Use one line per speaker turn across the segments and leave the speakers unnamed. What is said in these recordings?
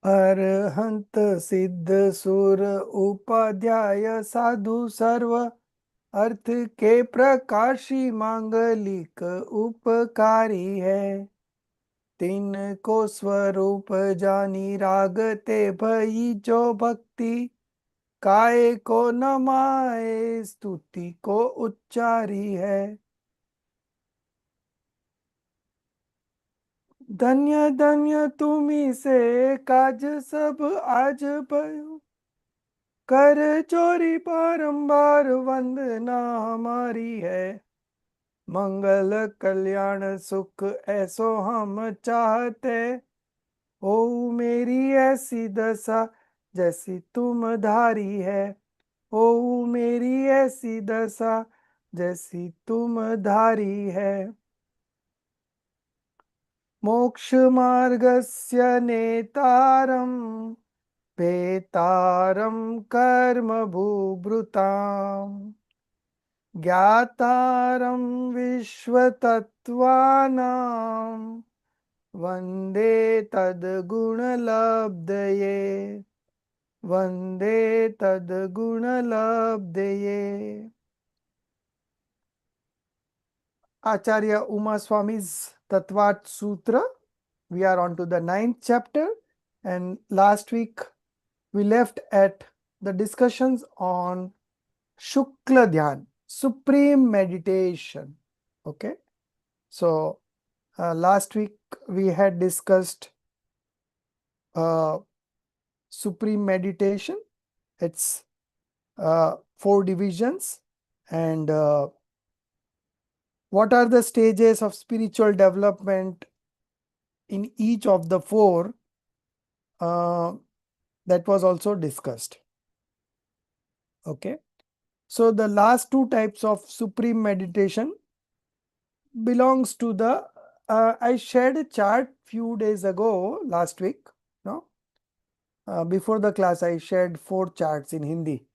अरहंत सिद्ध सुर उपाध्याय साधु सर्व अर्थ के प्रकाशी मांगलिक उपकारी है। तिनको स्वरूप जानी रागते भई जो भक्ति काय को नमाए स्तुति को उच्चारी है। धन्य धन्य तुम्ही से काज सब आज भयो, कर चोरी बारंबार वंदना हमारी है। मंगल कल्याण सुख ऐसो हम चाहते, ओ मेरी ऐसी दशा जैसी तुम धारी है। ओ मेरी ऐसी दशा जैसी तुम धारी है। मोक्ष मार्गस्य नेतारं भेतारं कर्म भूभृताम् ज्ञातारं विश्वतत्त्वानां वन्दे तद्गुणलब्धये। वन्दे तद्गुणलब्धये। Acharya Uma Swami's Tattvat Sutra. We are on to the 9th chapter, and last week we left at the discussions on Shukla Dhyan, supreme meditation. Okay, so last week we had discussed supreme meditation, its 4 divisions, and what are the stages of spiritual development in each of the 4. That was also discussed. Okay, so the last 2 types of supreme meditation belongs to the I shared a chart few days ago, last week, no, before the class I shared 4 charts in Hindi.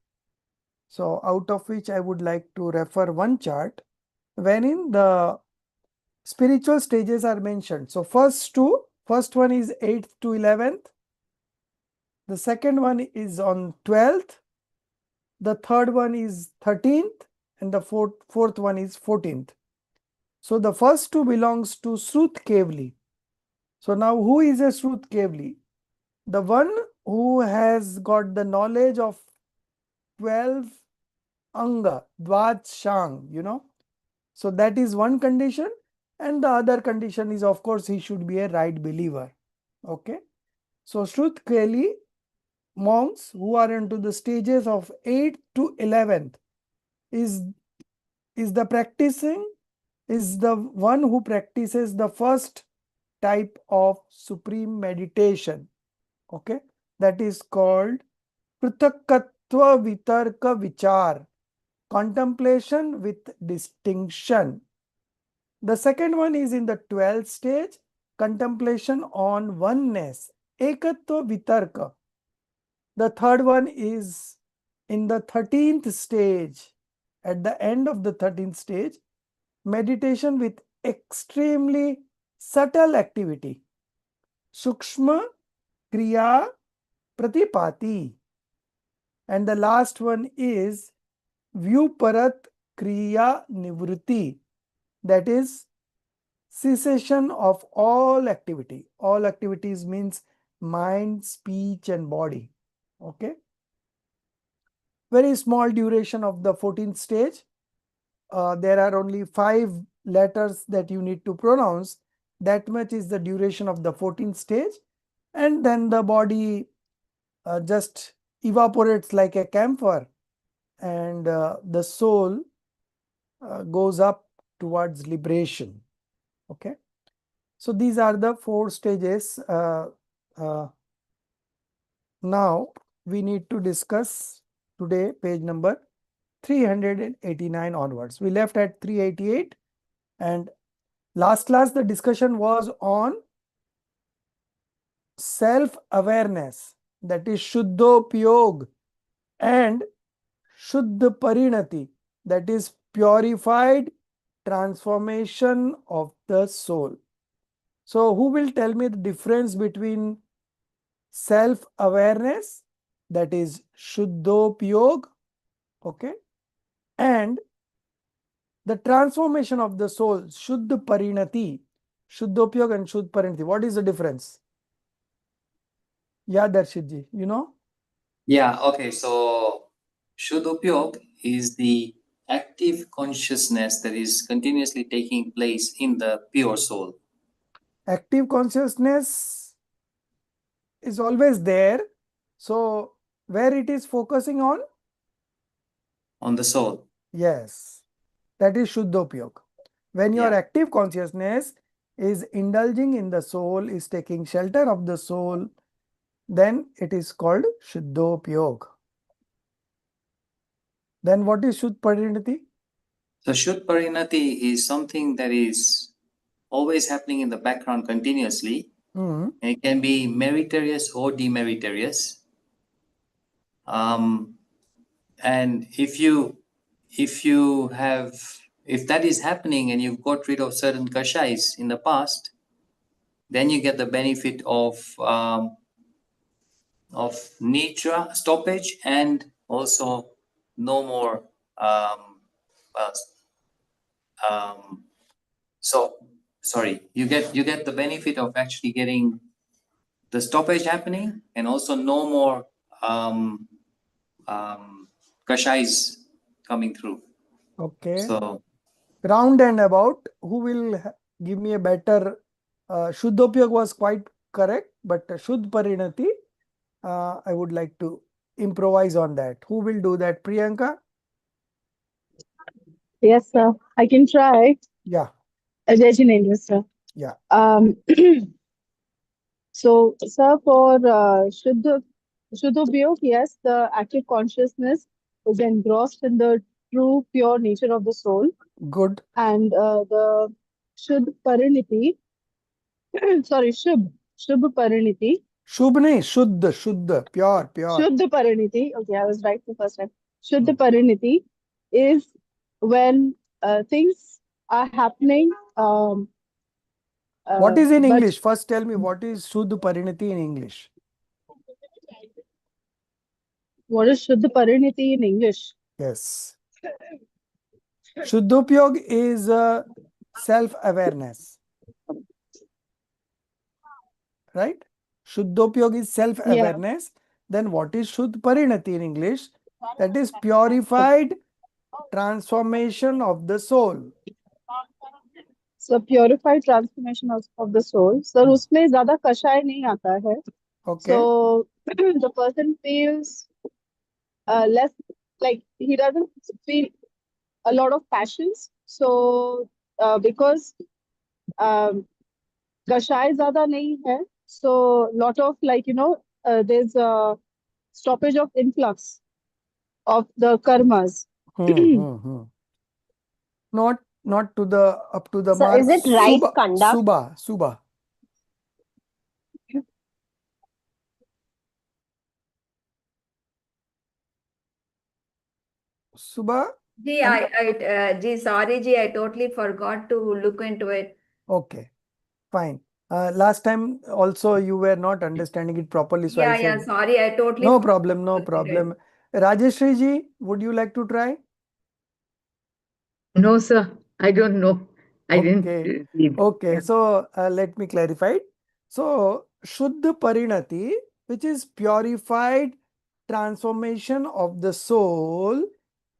So out of which I would like to refer one chart wherein the spiritual stages are mentioned. So first one is 8th to 11th, the second one is on 12th, the third one is 13th, and the fourth one is 14th. So the first 2 belongs to Srut Kevli. So now who is a Srut Kevli? The one who has got the knowledge of 12 Anga, Dvad Shang, you know. So that is one condition, and the other condition is, of course, he should be a right believer. Okay. So Srut Kevli monks who are into the stages of 8th to 11th is the one who practices the first type of supreme meditation. Okay, that is called Prithakatva Vitarka Vichar, contemplation with distinction. The second one is in the 12th stage, contemplation on oneness, Ekatva Vitarka. The third one is in the 13th stage. At the end of the 13th stage, meditation with extremely subtle activity, Sukshma Kriya Pratipati. And the last one is Vyuparat Kriya Nivruti, that is cessation of all activity. All activities means mind, speech, and body. Okay. Very small duration of the 14th stage. There are only 5 letters that you need to pronounce. That much is the duration of the 14th stage. And then the body just evaporates like a camphor, and the soul goes up towards liberation. Okay. So these are the 4 stages. Now we need to discuss today page number 389 onwards. We left at 388, and last class the discussion was on self-awareness, that is Shuddhopyog, and Shuddha Parinati, that is purified transformation of the soul. So who will tell me the difference between self-awareness, that is Shuddhopyog, okay, and the transformation of the soul, Shuddha Parinati. Shuddhopyog and Shuddha Parinati. What is the difference? Yeah, Darshitji, you know?
Yeah, okay. So Shuddhopyog is the active consciousness that is continuously taking place in the pure soul.
Active consciousness is always there. So, where it is focusing on?
On the soul.
Yes, that is Shuddhopyog. When your
Yeah.
active consciousness is indulging in the soul, is taking shelter of the soul, then it is called Shuddhopyog. Then what is Shuddha Parinati?
So Shuddha Parinati is something that is always happening in the background continuously. It can be meritorious or demeritorious. And if that is happening and you've got rid of certain kashais in the past, then you get the benefit of nitra stoppage and also no more well, so sorry, you get the benefit of actually getting the stoppage happening and also no more kashais coming through.
Okay.
So
Round and about, who will give me a better? Shuddhopyog was quite correct, but Shuddha Parinati, I would like to improvise on that. Who will do that? Priyanka?
Yes, sir. I can try.
Yeah,
Jai Jinendra, sir.
yeah.
So, sir, for Shuddhopyog, yes, the active consciousness is engrossed in the true, pure nature of the soul.
Good.
And the Shuddha Pariniti, sorry, Shubh Pariniti.
Shubh nahi, Shuddha, pure.
Shuddha Pariniti, okay, I was right the first time. Shuddha Pariniti is when things are happening.
What is in
But
English? First tell me, what is Shuddha Parinati in English?
what is Shuddha Pariniti in English?
Yes. Shuddhopyog is self-awareness. Right? Shuddhopyog is
Yeah.
self-awareness. Then what is Shuddha Parinati in English? That is purified transformation of the soul.
So purified transformation of the soul. Sir, उसमें ज़्यादा कषाय नहीं आता है.
Okay.
So the person feels less, like he doesn't feel a lot of passions. So because कषाय ज़्यादा नहीं है, so lot of, like, there's a stoppage of influx of the karmas.
Not to the up to the
So
mark.
is it right conduct?
Subha. Subha.
Ji, sorry, Ji, I totally forgot to look into it.
Okay, fine. Last time also you were not understanding it properly, so I said.
Sorry, I totally.
No problem. Rajeshri ji, would you like to try?
No, sir. I don't know. I didn't read.
Okay,
Yeah.
so let me clarify. So, Shuddha Parinati, which is purified transformation of the soul,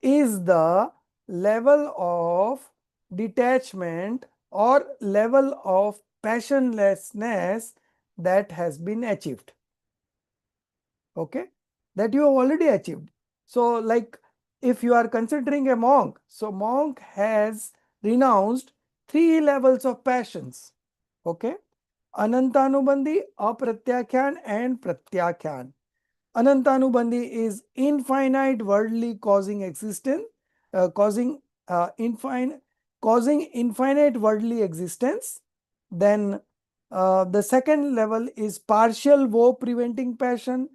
is the level of detachment or level of passionlessness that has been achieved. Okay, that you have already achieved. So, like if you are considering a monk, so monk has renounced 3 levels of passions. Okay, Anantanubandhi, Apratyakyan and Pratyakyan. Anantanubandhi is infinite worldly causing existence, causing infinite worldly existence. Then the second level is partial woe preventing passion.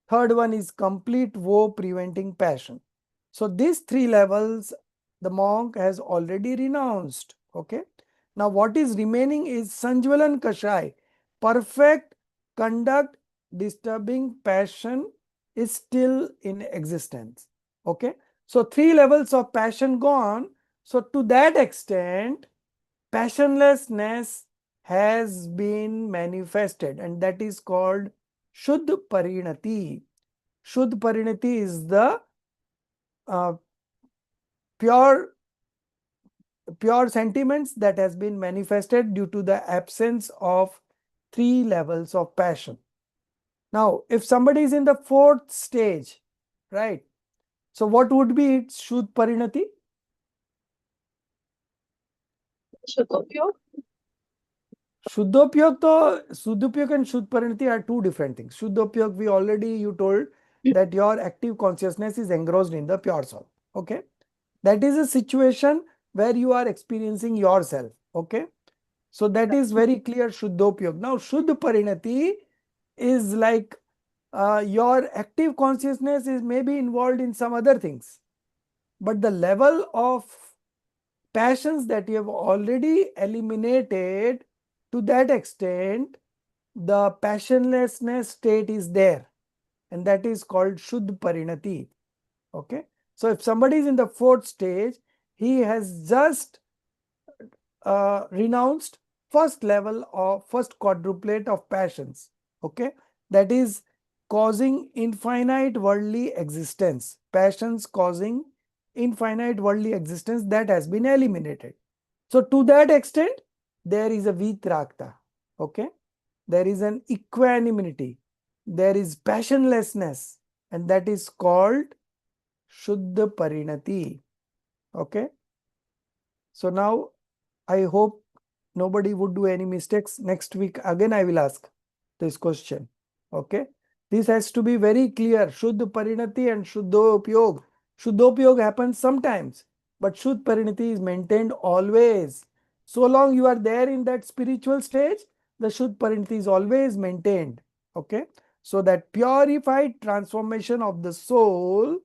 Third one is complete woe preventing passion. So these 3 levels the monk has already renounced. Okay. Now what is remaining is Sanjvalan Kashai, perfect conduct disturbing passion is still in existence. Okay. So 3 levels of passion gone. So to that extent, passionlessness has been manifested, and that is called Shuddha Parinati. Shuddha Parinati is the pure sentiments that has been manifested due to the absence of 3 levels of passion. Now, if somebody is in the 4th stage, right? So what would be its Shuddha Parinati?
Shuddhopyog.
Shuddhopyog and Shuddha Parinati are 2 different things. Shuddhopyog, you told that your active consciousness is engrossed in the pure soul. Okay. That is a situation where you are experiencing yourself. Okay. So that is very clear, Shuddhopyog. Now, Shuddha Parinati is like your active consciousness is maybe involved in some other things, but the level of passions that you have already eliminated, to that extent, the passionlessness state is there, and that is called Shuddha Parinati. Okay. So if somebody is in the 4th stage, he has just renounced first level of first quadruplet of passions. Okay. That is causing infinite worldly existence. Passions causing infinite worldly existence, that has been eliminated. So to that extent, there is a vitrakta. Okay. There is an equanimity. There is passionlessness, and that is called Shuddha Parinati. Okay. So now I hope nobody would do any mistakes. Next week again I will ask this question. Okay. This has to be very clear. Shuddha Parinati and Shuddhopyog. Shuddhopyog happens sometimes, but Shuddha Parinati is maintained always. So long you are there in that spiritual stage, the Shuddha Parinati is always maintained. Okay. So that purified transformation of the soul,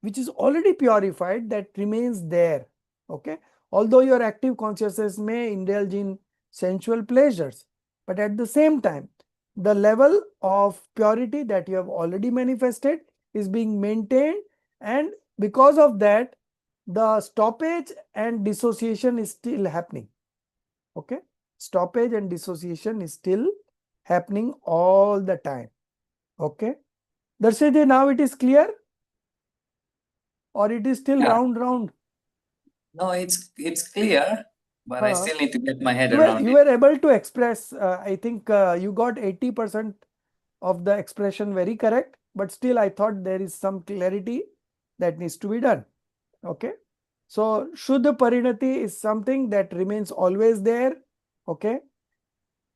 which is already purified, that remains there. Okay. Although your active consciousness may indulge in sensual pleasures, but at the same time, the level of purity that you have already manifested is being maintained, and because of that, the stoppage and dissociation is still happening. Okay. Stoppage and dissociation is still happening all the time. Okay. Darshidi, now it is clear? Or it is still
Yeah.
round?
No, it's clear, but I still need to get my head
You
around it.
were able to express, I think you got 80% of the expression very correct, but still I thought there is some clarity that needs to be done. Okay. So Shuddha Parinati is something that remains always there. Okay.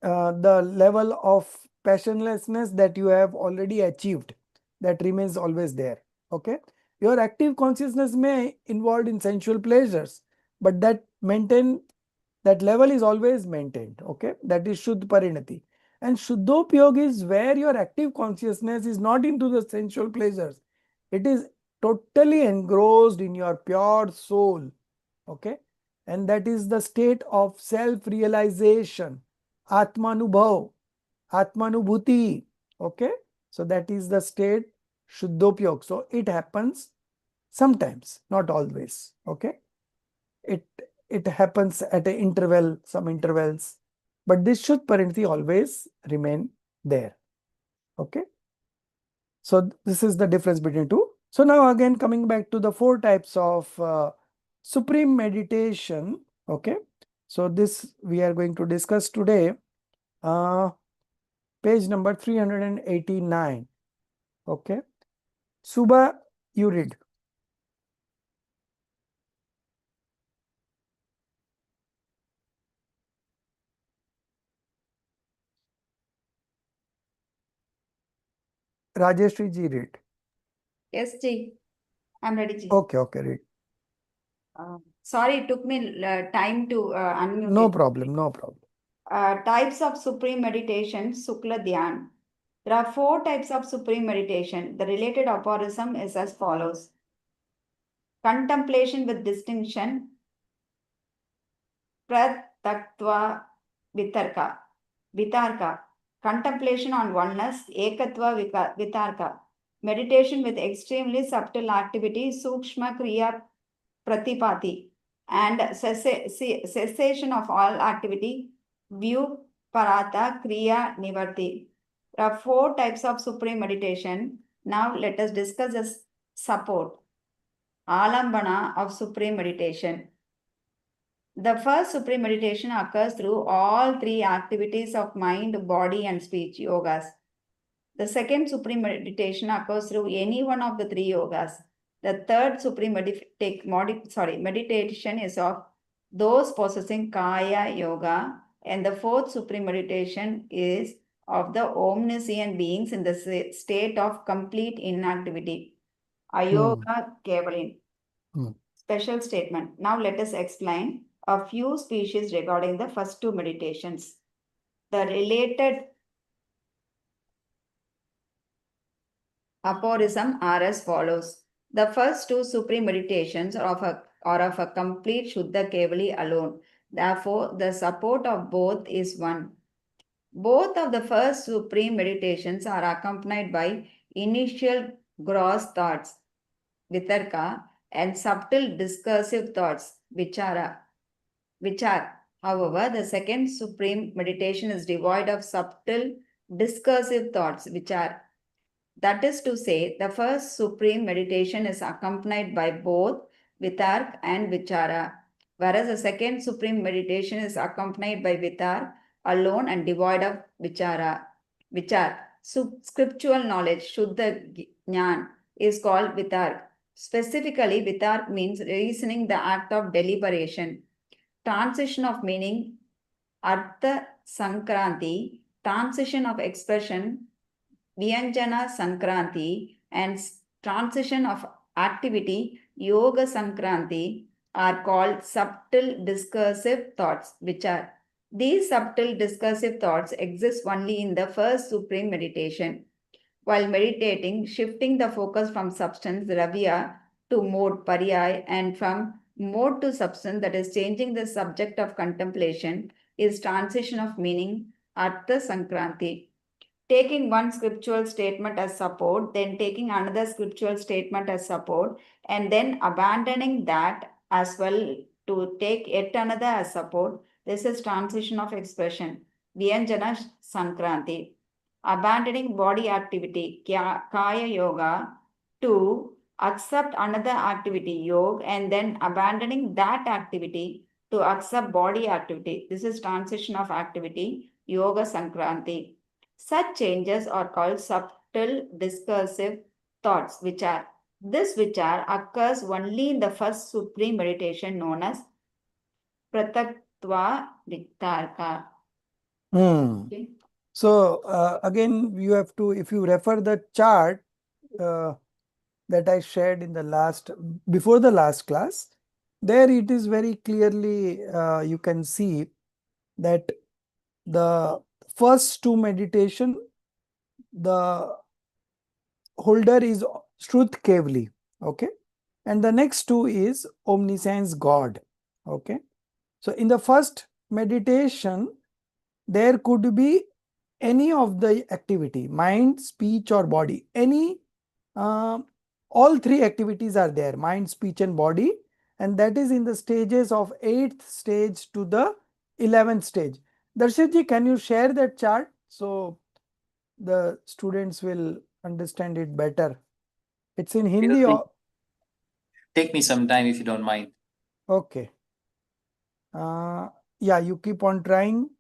The level of passionlessness that you have already achieved, that remains always there. Okay. Your active consciousness may involved in sensual pleasures, but that level is always maintained. Okay. That is Shuddha Parinati. And Shuddhopyog is where your active consciousness is not into the sensual pleasures. It is totally engrossed in your pure soul. Okay. And that is the state of self-realization, Atmanubhav, Atmanubhuti. Okay. So that is the state Shuddhopyog. So it happens sometimes, not always. Okay. It happens at an interval, some intervals, but this should parenthesis always remain there. Okay. So this is the difference between two. So now again coming back to the 4 types of supreme meditation. Okay. So this we are going to discuss today. Page number 389. Okay. Subha, you read. Rajeshri ji, read.
Yes, Ji. I'm ready, Ji.
Okay, read.
Sorry, it took me time to unmute
No
it.
problem.
Types of supreme meditation, Sukla Dhyan. There are 4 types of supreme meditation. The related aphorism is as follows. Contemplation with distinction, Prataktva Vitarka. contemplation on oneness, ekatva vitarka, meditation with extremely subtle activity, sukshma kriya pratipati, and cessation of all activity, view parata kriya nivarti. There are 4 types of supreme meditation. Now let us discuss the support, alambana of supreme meditation. The first supreme meditation occurs through all 3 activities of mind, body, and speech yogas. The second supreme meditation occurs through any one of the 3 yogas. The third supreme meditation is of those possessing Kaya yoga, and the fourth supreme meditation is of the omniscient beings in the state of complete inactivity. Ayoga Kevalin. Special statement. Now let us explain a few species regarding the first 2 meditations. The related aphorism are as follows. The first 2 supreme meditations are of a complete Shuddha Kevali alone. Therefore, the support of both is one. Both of the first supreme meditations are accompanied by initial gross thoughts, vitarka, and subtle discursive thoughts, vichara. However, the second supreme meditation is devoid of subtle discursive thoughts, that is to say, the first supreme meditation is accompanied by both vitark and vichara, whereas the second supreme meditation is accompanied by vitark alone and devoid of vichar. Scriptural knowledge, Shuddha Jnana, is called vitark. Specifically, vitark means reasoning, the act of deliberation. Transition of meaning, Artha Sankranti, transition of expression, Vyanjana Sankranti, and transition of activity, Yoga Sankranti, are called subtle discursive thoughts, these subtle discursive thoughts exist only in the first supreme meditation. While meditating, shifting the focus from substance, Ravya, to mode, Pariyai, and from mode to substance, that is changing the subject of contemplation, is transition of meaning, Artha Sankranti. Taking one scriptural statement as support, then taking another scriptural statement as support, and then abandoning that as well to take yet another as support. This is transition of expression, Vyanjana Sankranti. Abandoning body activity, Kaya Yoga, to accept another activity, Yoga, and then abandoning that activity to accept body activity. This is transition of activity, Yoga Sankranti. Such changes are called subtle discursive thoughts, this occurs only in the first supreme meditation known as Prataktva Vitarka.
Okay. So again, you have to, if you refer the chart that I shared in the before the last class, there it is very clearly, you can see that the first 2 meditation, the holder is Shruth Kevali, okay, and the next 2 is Omniscience God, okay. So in the first meditation, there could be any of the activity, mind, speech, or body, all 3 activities are there, mind, speech, and body, and that is in the stages of 8th stage to the 11th stage. Darshitji, can you share that chart so the students will understand it better? It's in Hindi or?
Take me some time if you don't mind.
Okay. Yeah, you keep on trying.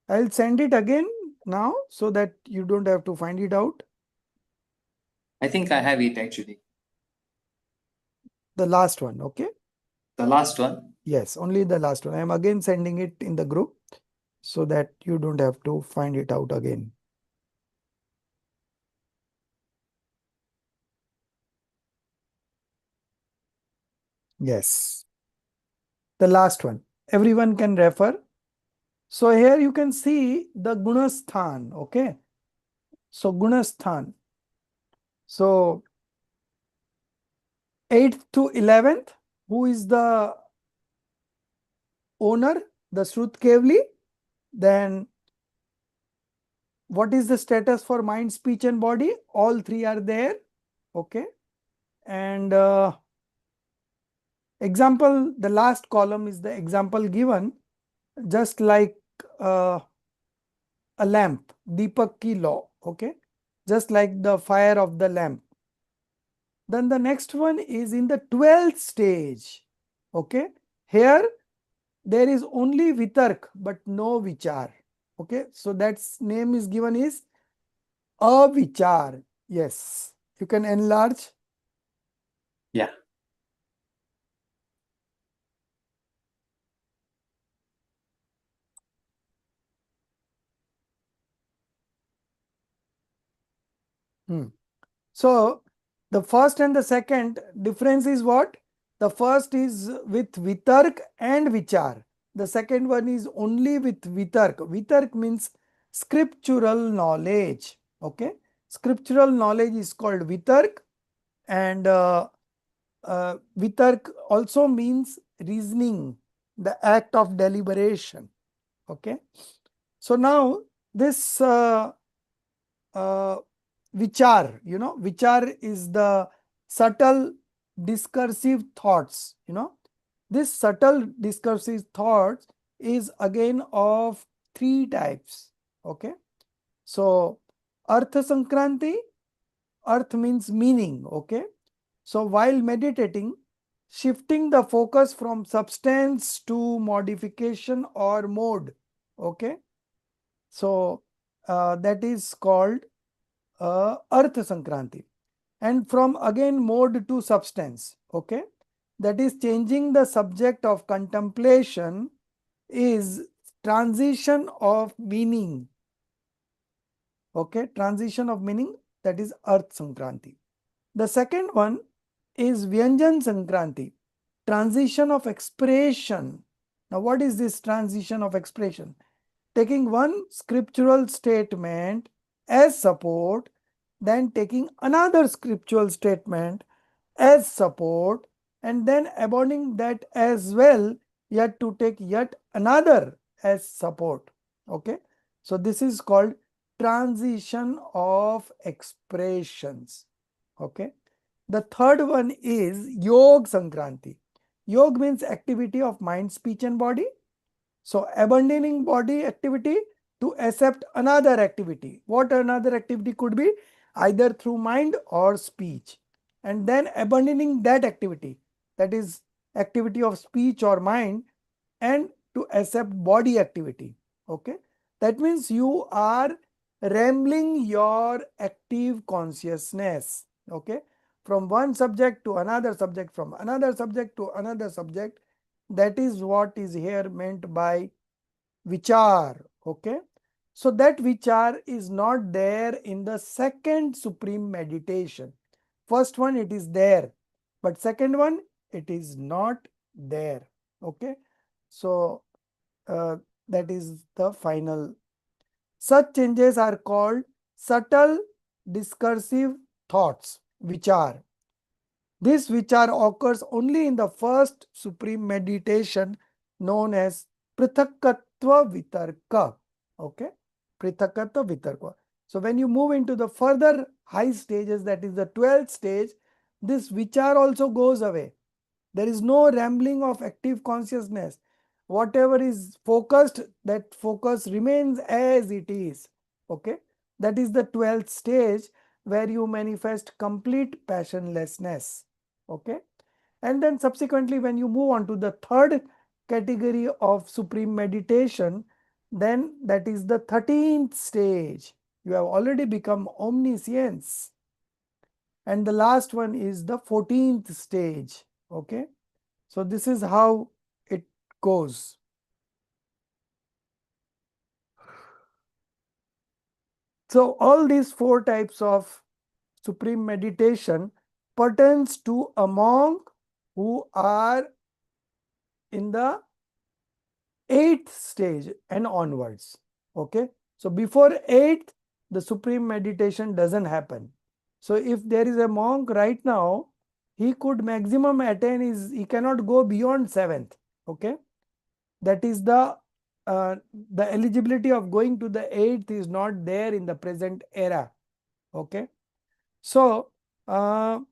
I'll send it again now so that you don't have to find it out.
I think I have it actually.
The last one, okay?
The last one?
Yes, only the last one. I am again sending it in the group so that you don't have to find it out again. Yes. The last one. Everyone can refer. So here you can see the Gunasthan, okay? So Gunasthan. So 8th to 11th, who is the owner? The Shruth Kevali. Then what is the status for mind, speech and body? All three are there. Okay. And example, the last column is the example given, just like a lamp, Deepak ki law. Okay. Just like the fire of the lamp. Then the next one is in the 12th stage. Okay. Here there is only vitark but no vichar. Okay. So that's name is given is avichar. Yes. You can enlarge.
Yeah.
So the first and the second difference is what? The first is with vitark and vichar. The second one is only with vitark. Vitark means scriptural knowledge. Okay. Scriptural knowledge is called vitark, and vitark also means reasoning, the act of deliberation. Okay. So now this vichar, vichar is the subtle discursive thoughts. This subtle discursive thoughts is again of three types. Okay. So Artha Sankranti, Arth means meaning. Okay. So while meditating, shifting the focus from substance to modification or mode. Okay. So that is called Artha Sankranti. And from again mode to substance. Okay. That is changing the subject of contemplation is transition of meaning. Okay. Transition of meaning, that is Artha Sankranti. The second one is Vyanjan Sankranti, transition of expression. Now, what is this transition of expression? Taking one scriptural statement as support, then taking another scriptural statement as support, and then abandoning that as well, yet to take yet another as support. Okay. So this is called transition of expressions. Okay. The third one is Yog Sankranti. Yog means activity of mind, speech and body. So abandoning body activity to accept another activity. What another activity could be? Either through mind or speech. And then abandoning that activity, that is activity of speech or mind, and to accept body activity. Okay. That means you are rambling your active consciousness. Okay. From one subject to another subject, from another subject to another subject. That is what is here meant by vichar. Okay. So that vichar is not there in the second supreme meditation. First one it is there, but second one it is not there. Okay. So that is the final. Such changes are called subtle discursive thoughts, vichar. This vichar occurs only in the first supreme meditation known as Prithakatva Vitarka. Okay. Prithakatva Vitarka. So when you move into the further high stages, that is the 12th stage, this vichar also goes away. There is no rambling of active consciousness. Whatever is focused, that focus remains as it is. Okay. That is the 12th stage where you manifest complete passionlessness. Okay. And then subsequently, when you move on to the third category of supreme meditation, then that is the 13th stage. You have already become omniscience. And the last one is the 14th stage. Okay. So this is how it goes. So all these four types of supreme meditation pertains to a monk who are in the 8th stage and onwards. Okay. So before 8th, the supreme meditation doesn't happen. So if there is a monk right now, he could maximum attain is, he cannot go beyond 7th. Okay. That is the the eligibility of going to the 8th is not there in the present era. Okay. So now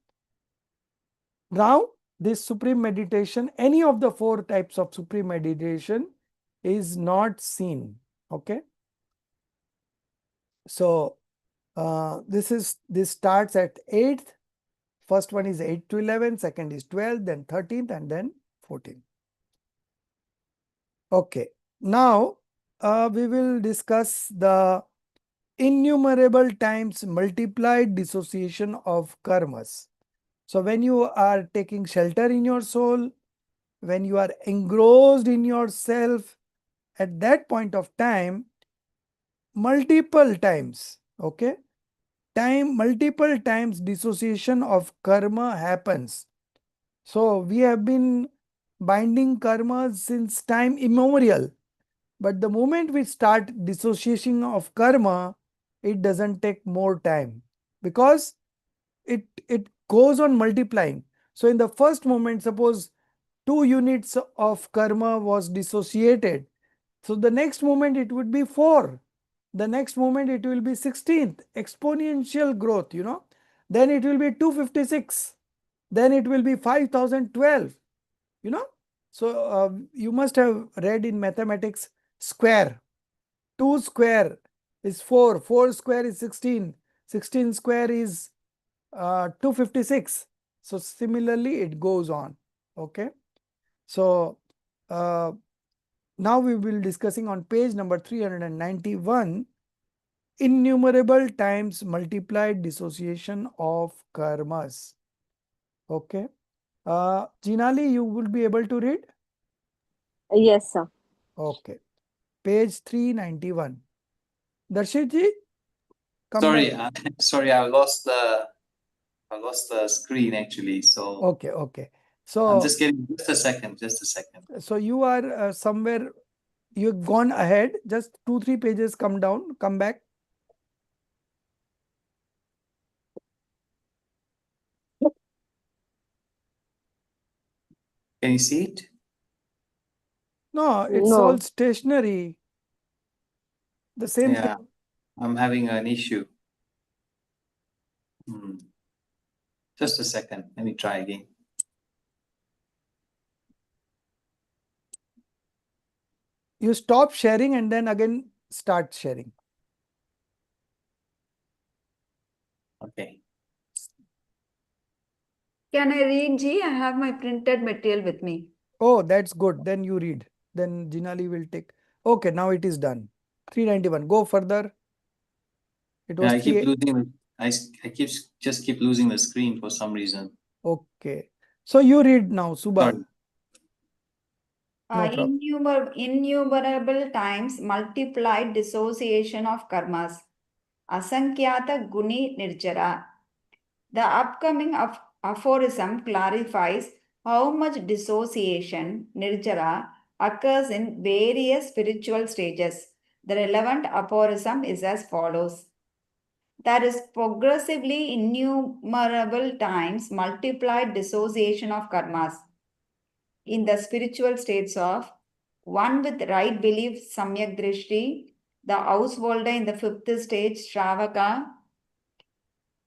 this supreme meditation, any of the 4 types of supreme meditation is not seen. Okay. So this starts at 8th. First one is 8 to 11, second is 12, then 13th, and then 14th. Okay. Now we will discuss the innumerable times multiplied dissociation of karmas. So when you are taking shelter in your soul, when you are engrossed in yourself, at that point of time, multiple times, okay, multiple times dissociation of karma happens. So we have been binding karmas since time immemorial. But the moment we start dissociation of karma, it doesn't take more time because it goes on multiplying. So in the first moment, suppose 2 units of karma was dissociated. So the next moment it would be 4. The next moment it will be 16th. Exponential growth, Then it will be 256. Then it will be 5012, So you must have read in mathematics square. 2 square is 4. 4 square is 16. 16 square is 256. So similarly it goes on. Okay. So now we will be discussing on page number 391 innumerable times multiplied dissociation of karmas. Okay. Jinali, you will be able to read?
Yes, sir.
Okay. Page 391. Darshitji, come
Sorry,
back.
sorry, I lost the screen actually. So
Okay, okay. So
I'm just getting just a second.
So you are somewhere, you've gone ahead, just 2-3 pages come down, come back.
Can you see it?
No, it's
No.
all stationary. The same
Yeah,
thing.
I'm having an issue. Just a second. Let me try again.
You stop sharing and then again start sharing.
Okay.
Can I read, G? I have my printed material with me.
Oh, that's good. Then you read. Then Jinali will take. Okay, now it is done. 391. Go further. It was
Yeah, I keep
3.
losing. I keep losing the screen for some reason.
Okay. So you read now, Subha.
Sorry.
No problem.
Innumerable times multiplied dissociation of karmas. Asankyata Guni Nirjara. The upcoming aphorism clarifies how much dissociation, nirjara, occurs in various spiritual stages. The relevant aphorism is as follows. There is progressively innumerable times multiplied dissociation of karmas in the spiritual states of one with right belief, samyak drishti, the householder in the 5th stage, Shravaka,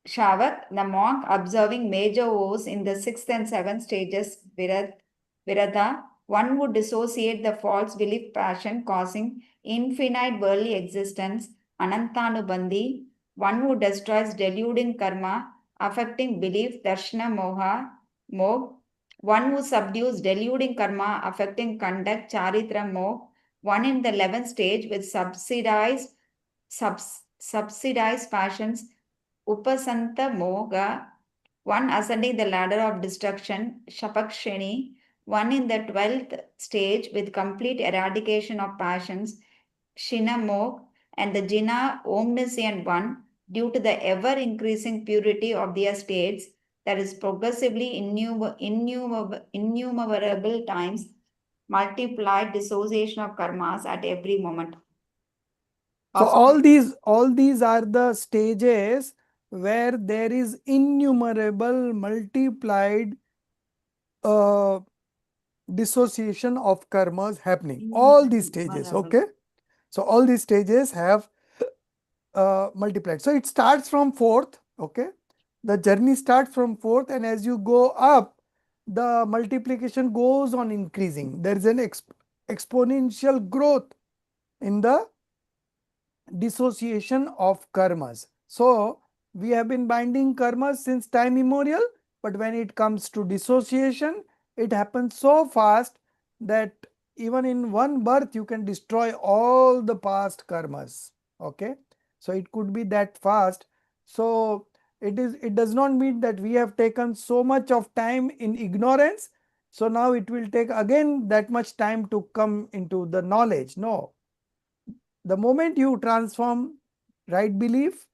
Shavak, the monk observing major woes in the 6th and 7th stages, Virata, one would dissociate the false belief passion causing infinite worldly existence, Anantanubandhi, one who destroys deluding karma, affecting belief, Darshana Moha, Mog, one who subdues deluding karma, affecting conduct, Charitra Mog, one in the 11th stage with subsidized passions, Upasanta Moga, one ascending the ladder of destruction, Shapaksheni, one in the 12th stage with complete eradication of passions, Shinamog, and the Jina omniscient one, due to the ever increasing purity of their states, that is progressively innumerable times multiplied dissociation of karmas at every moment.
So all these are the stages where there is innumerable multiplied dissociation of karmas happening. All these stages, okay? So all these stages have multiplied. So it starts from fourth, okay? The journey starts from fourth, and as you go up, the multiplication goes on increasing. There is an exponential growth in the dissociation of karmas. So we have been binding karmas since time immemorial, but when it comes to dissociation, it happens so fast that even in one birth you can destroy all the past karmas. Okay, so it could be that fast. So it does not mean that we have taken so much of time in ignorance, so now it will take again that much time to come into the knowledge. No, the moment you transform right belief,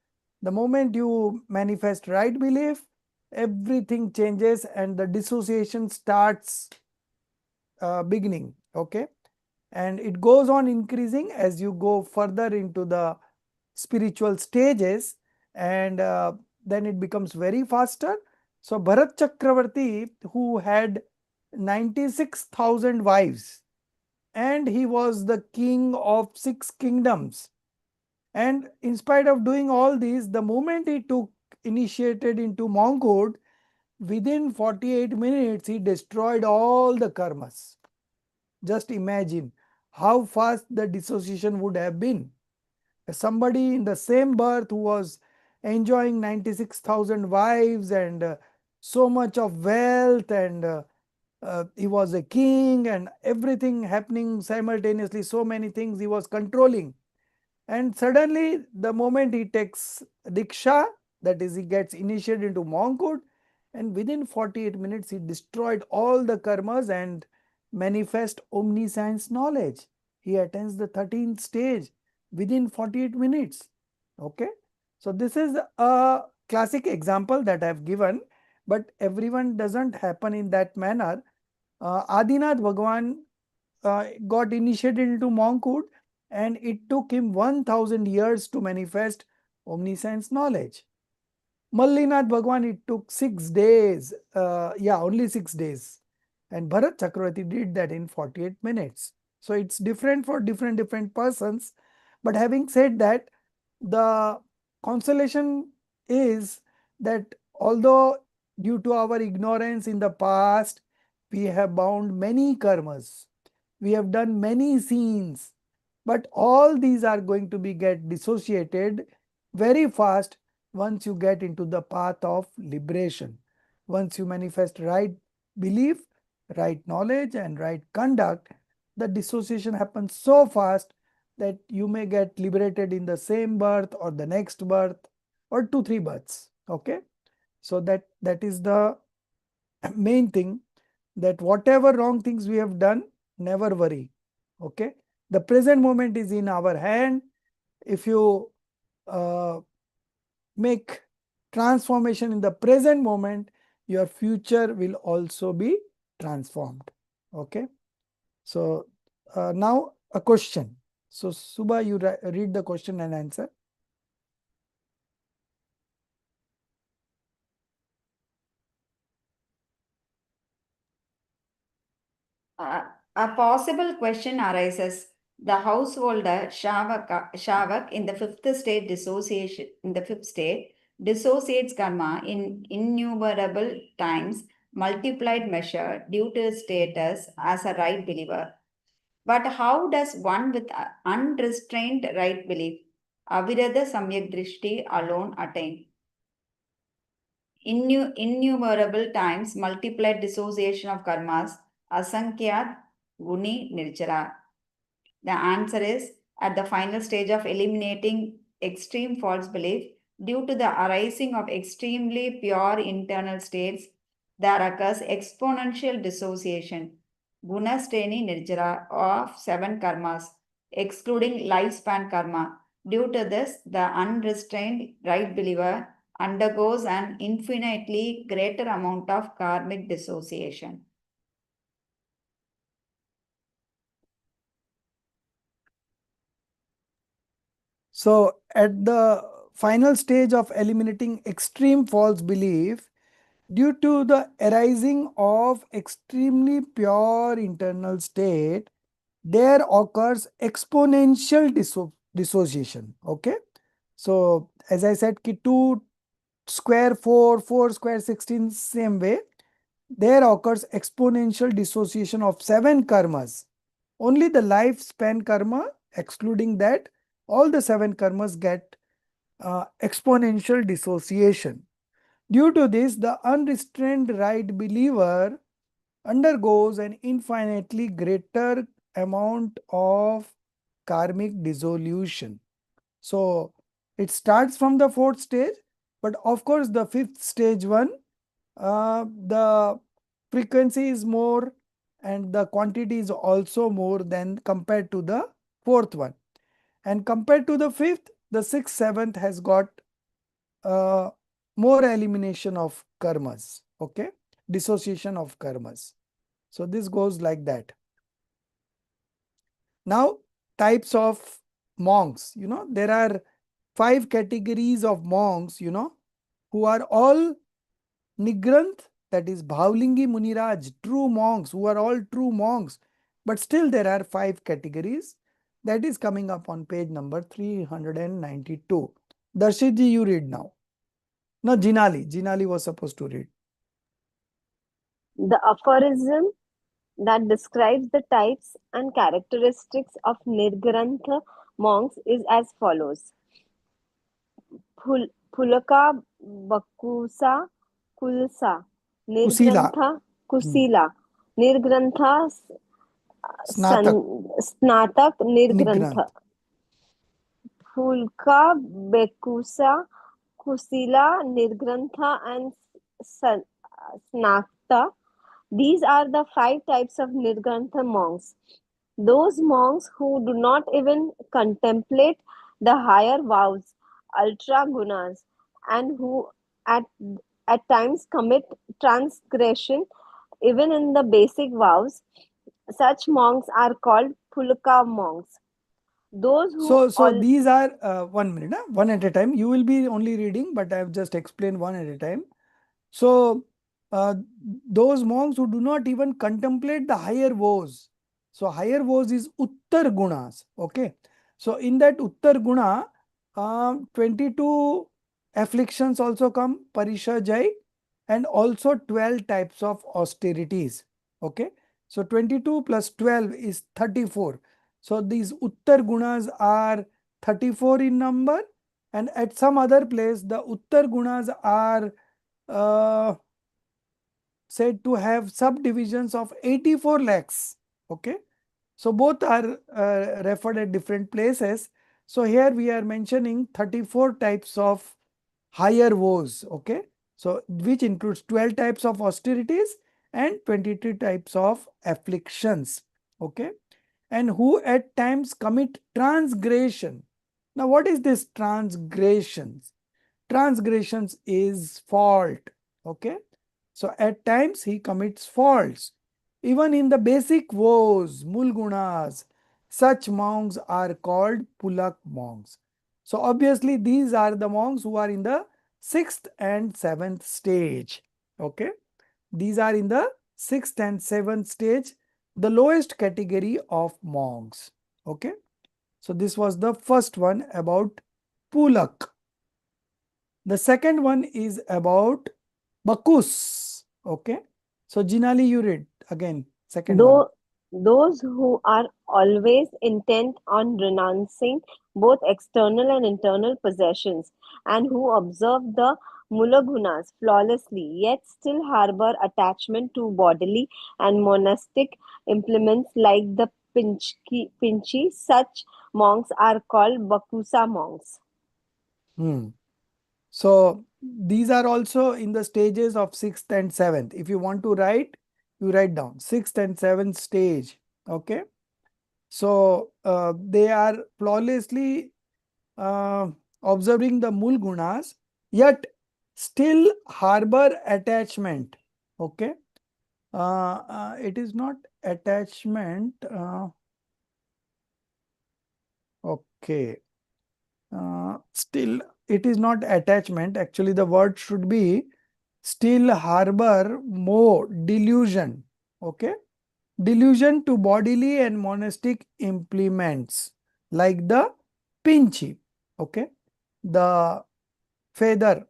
the moment you manifest right belief, everything changes and the dissociation starts beginning. Okay, and it goes on increasing as you go further into the spiritual stages, and then it becomes very faster. So Bharat Chakravarti, who had 96,000 wives, and he was the king of 6 kingdoms, and in spite of doing all these, the moment he took initiated into monkhood, within 48 minutes he destroyed all the karmas. Just imagine how fast the dissociation would have been. Somebody in the same birth who was enjoying 96,000 wives and so much of wealth, and he was a king and everything happening simultaneously, so many things he was controlling. And suddenly, the moment he takes Diksha, that is, he gets initiated into monkhood, and within 48 minutes, he destroyed all the karmas and manifest omniscience knowledge. He attains the 13th stage within 48 minutes. Okay. So, this is a classic example that I have given, but everyone doesn't happen in that manner. Adinath Bhagwan got initiated into monkhood, and it took him 1000 years to manifest omniscience knowledge. Mallinath Bhagwan, it took 6 days, only 6 days. And Bharat Chakravarti did that in 48 minutes. So it's different for different persons. But having said that, the consolation is that although due to our ignorance in the past, we have bound many karmas, we have done many sins, but all these are going to be get dissociated very fast once you get into the path of liberation. Once you manifest right belief, right knowledge, and right conduct, the dissociation happens so fast that you may get liberated in the same birth or the next birth or 2-3 births. Okay, so that is the main thing, that whatever wrong things we have done, never worry. Okay, the present moment is in our hand. If you make transformation in the present moment, your future will also be transformed. Okay, so now a question. So Subha, you read the question and answer.
A possible question arises. The householder Shavak in the fifth state dissociates karma in innumerable times, multiplied measure due to status as a right believer. But how does one with unrestrained right belief, avirada samyak drishti, alone attain? Innumerable times multiplied dissociation of karmas, asankyat guni nirjara. The answer is at the final stage of eliminating extreme false belief due to the arising of extremely pure internal states, there occurs exponential dissociation, gunasteni nirjara, of 7 karmas, excluding lifespan karma. Due to this, the unrestrained right believer undergoes an infinitely greater amount of karmic dissociation.
So at the final stage of eliminating extreme false belief, Due to the arising of extremely pure internal state, there occurs exponential dissociation. Okay. So as I said, ki 2 square 4, 4 square 16, same way, there occurs exponential dissociation of 7 karmas. Only the lifespan karma, excluding that, all the 7 karmas get exponential dissociation. Due to this, the unrestrained right believer undergoes an infinitely greater amount of karmic dissolution. So it starts from the 4th stage, but of course the 5th stage one, the frequency is more and the quantity is also more than compared to the 4th one. And compared to the 5th, the 6th, 7th has got more elimination of karmas. Okay, dissociation of karmas. So this goes like that. Now, types of monks, there are 5 categories of monks, who are all Nigranth, that is Bhavlingi Muniraj, true monks, who are all true monks. But still there are 5 categories. That is coming up on page number 392. Darshitji, you read now. No, Jinali was supposed to read.
The aphorism that describes the types and characteristics of Nirgrantha monks is as follows. Pulaka Bakusa Kulsa Nirgrantha Kusila Nirgrantha Snatak Nirgrantha Pulka Bekusa Kusila Nirgrantha and Snakta. These are the 5 types of Nirgrantha monks. Those monks who do not even contemplate the higher vows, ultra gunas, and who at times commit transgression even in the basic vows, such monks are called Pulaka monks. Those who
So these are 1 minute, one at a time. You will be only reading, but I have just explained one at a time. So those monks who do not even contemplate the higher vows. So higher vows is Uttar Gunas. Okay. So in that Uttar Guna, 22 afflictions also come, Parisha Jai, and also 12 types of austerities. Okay. So 22 plus 12 is 34. So these Uttar Gunas are 34 in number, and at some other place, the Uttar Gunas are said to have subdivisions of 84 lakhs. Okay. So both are referred at different places. So here we are mentioning 34 types of higher woes. Okay. So which includes 12 types of austerities and 22 types of afflictions. Okay. And who at times commit transgression. Now what is this transgressions? Transgressions is fault. Okay. So at times he commits faults. Even in the basic vows, mulgunas, such monks are called Pulak monks. So obviously these are the monks who are in the 6th and 7th stage. Okay. These are in the 6th and 7th stage, the lowest category of monks. Okay. So this was the first one about Pulak. The second one is about Bakus. Okay. So Jinali, you read again, second one.
Those who are always intent on renouncing both external and internal possessions, and who observe the mulagunas flawlessly, yet still harbor attachment to bodily and monastic implements like the pinchi, such monks are called Bakusa monks.
So these are also in the stages of 6th and 7th. If you want to write, you write down 6th and 7th stage. Okay. So they are flawlessly observing the mul gunas, yet still harbor attachment. Okay. It is not attachment. Okay. Still, it is not attachment. Actually, the word should be still harbor more delusion. Okay. Delusion to bodily and monastic implements like the pinchi. Okay. The feather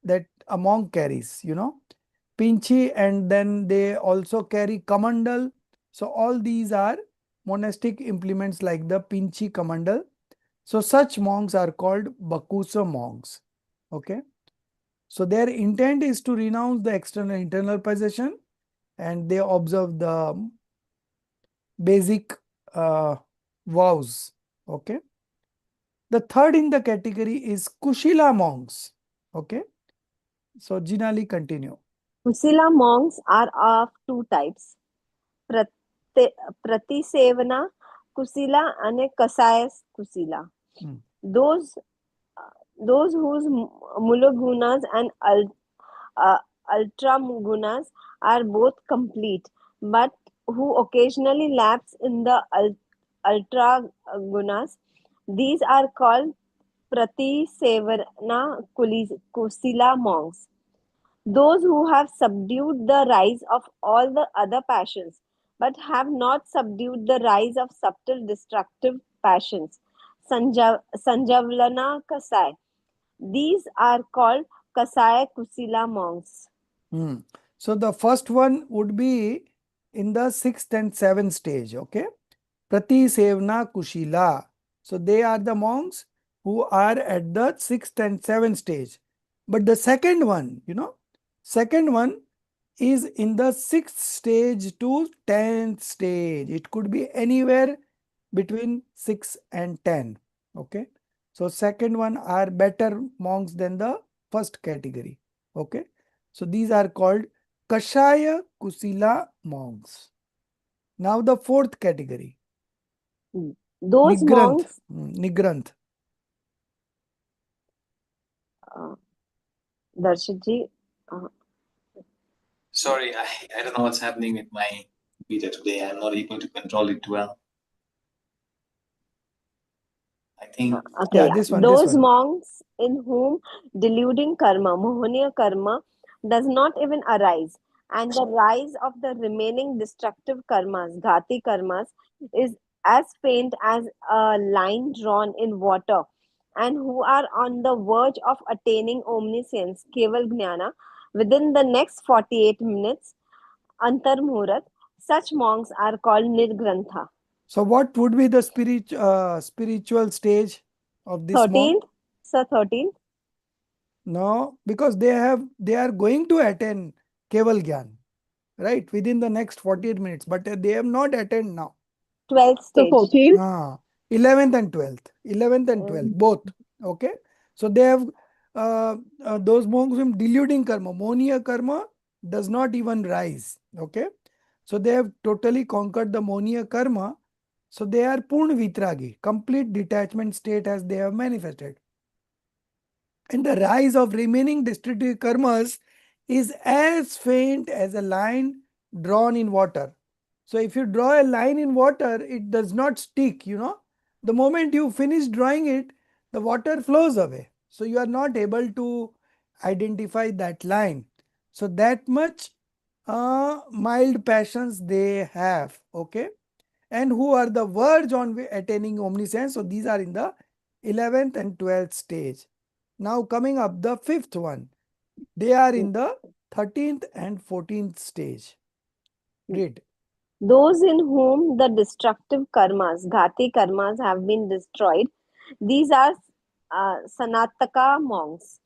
that a monk carries, pinchi, and then they also carry kamandal. So all these are monastic implements like the pinchi kamandal. So such monks are called Bakusa monks. Okay. So their intent is to renounce the external internal possession, and they observe the basic vows. Okay. The third in the category is Kushila monks. Okay. So Jinali, continue.
Kusila monks are of two types. Pratisevana Kusila and Kasaya Kusila. Those whose mulagunas and ultragunas are both complete, but who occasionally lapse in the ultragunas. These are called Pratisevana Kusila monks. Those who have subdued the rise of all the other passions, but have not subdued the rise of subtle destructive passions. Sanjavlana Kasai. These are called Kasaya Kusila monks.
So the first one would be in the 6th and 7th stage. Okay. Pratisevna Kushila. So they are the monks who are at the 6th and 7th stage. But the second one, second one is in the 6th stage to 10th stage. It could be anywhere between 6 and 10. Okay. So second one are better monks than the first category. Okay. So these are called Kashaya Kusila monks. Now the fourth category.
Those monks.
Nigranth.
Darshitji.
Sorry, I don't know what's happening with my computer today. I'm not able to control it well. I think.
Okay,
this one.
Those monks in whom deluding karma, mohaniya karma, does not even arise, and the rise of the remaining destructive karmas, ghati karmas, is as faint as a line drawn in water, and who are on the verge of attaining omniscience, keval jnana, within the next 48 minutes, antar muhurat. Such monks are called nirgrantha.
So what would be the spiritual stage of this
13th,
monk?
sir, 13th.
No, because they are going to attain Keval Gyan, right, within the next 48 minutes, but they have not attained now.
12th stage.
So 14th?
11th and 12th. 11th and 12th, both. Okay. So they have those monks whom deluding karma, mohaniya karma does not even rise. Okay. So they have totally conquered the mohaniya karma. So they are Purna Vitragi, complete detachment state as they have manifested. And the rise of remaining destructive karmas is as faint as a line drawn in water. So if you draw a line in water, it does not stick, The moment you finish drawing it, the water flows away. So you are not able to identify that line. So that much mild passions they have, okay? And who are the verge on attaining omniscience. So these are in the 11th and 12th stage. Now coming up the 5th one. They are in the 13th and 14th stage. Read.
Those in whom the destructive karmas, ghati karmas, have been destroyed, these are Sanataka monks.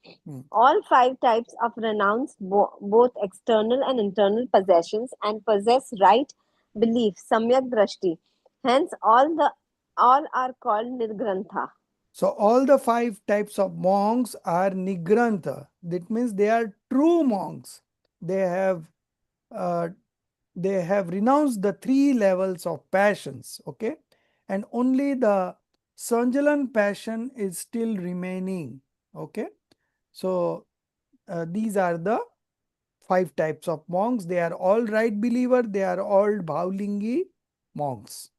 All 5 types of renounce both external and internal possessions and possess right belief, samyak drashti. Hence, all are called nirgrantha.
So all the 5 types of monks are nigrantha. That means they are true monks. They have renounced the 3 levels of passions. Okay, and only the Sanjalan passion is still remaining. Okay, so these are the 5 types of monks. They are all right believer. They are all Bhaulingi monks.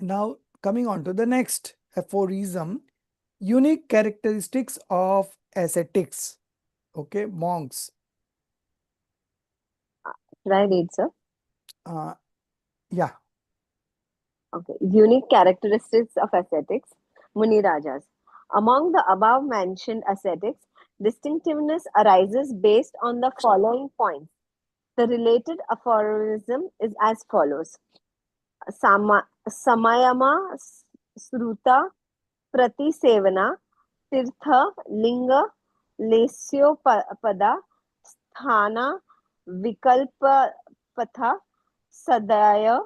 Now coming on to the next aphorism, unique characteristics of ascetics. Okay, monks.
Right, read, sir.
Yeah.
Okay. Unique characteristics of ascetics, Muni Rajas. Among the above mentioned ascetics, distinctiveness arises based on the following points. The related aphorism is as follows. Samayama Sruta Pratisevana Tirtha Linga Lesyopada Sthana Vikalpatha Sadaya.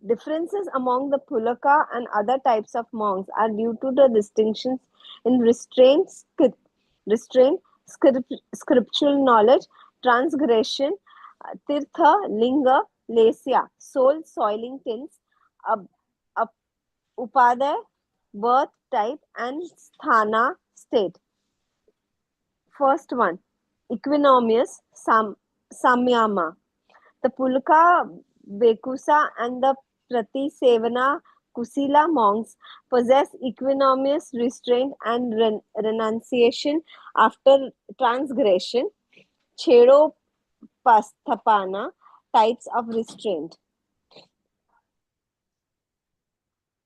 Differences among the Pulaka and other types of monks are due to the distinctions in restraint, scriptural knowledge, transgression, tirtha, linga, lesya, soul, soiling tints, up, up, upadaya, birth type, and sthana, state. First one, equanimous, samyama. The Pulaka Bekusa and the Pratisevana Kusila monks possess equanimous restraint and renunciation after transgression, Chedo Pasthapana types of restraint.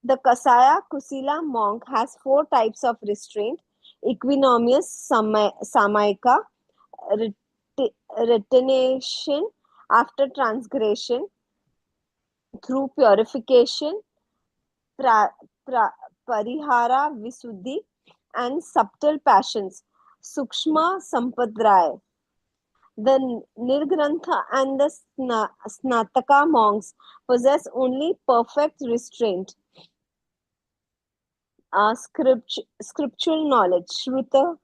The Kasaya Kusila monk has 4 types of restraint: equanimous Samaika, retention after transgression, through purification, parihara visuddhi, and subtle passions, sukshma sampadraya. The Nirgrantha and the Snataka monks possess only perfect restraint, scriptural knowledge, Shruta.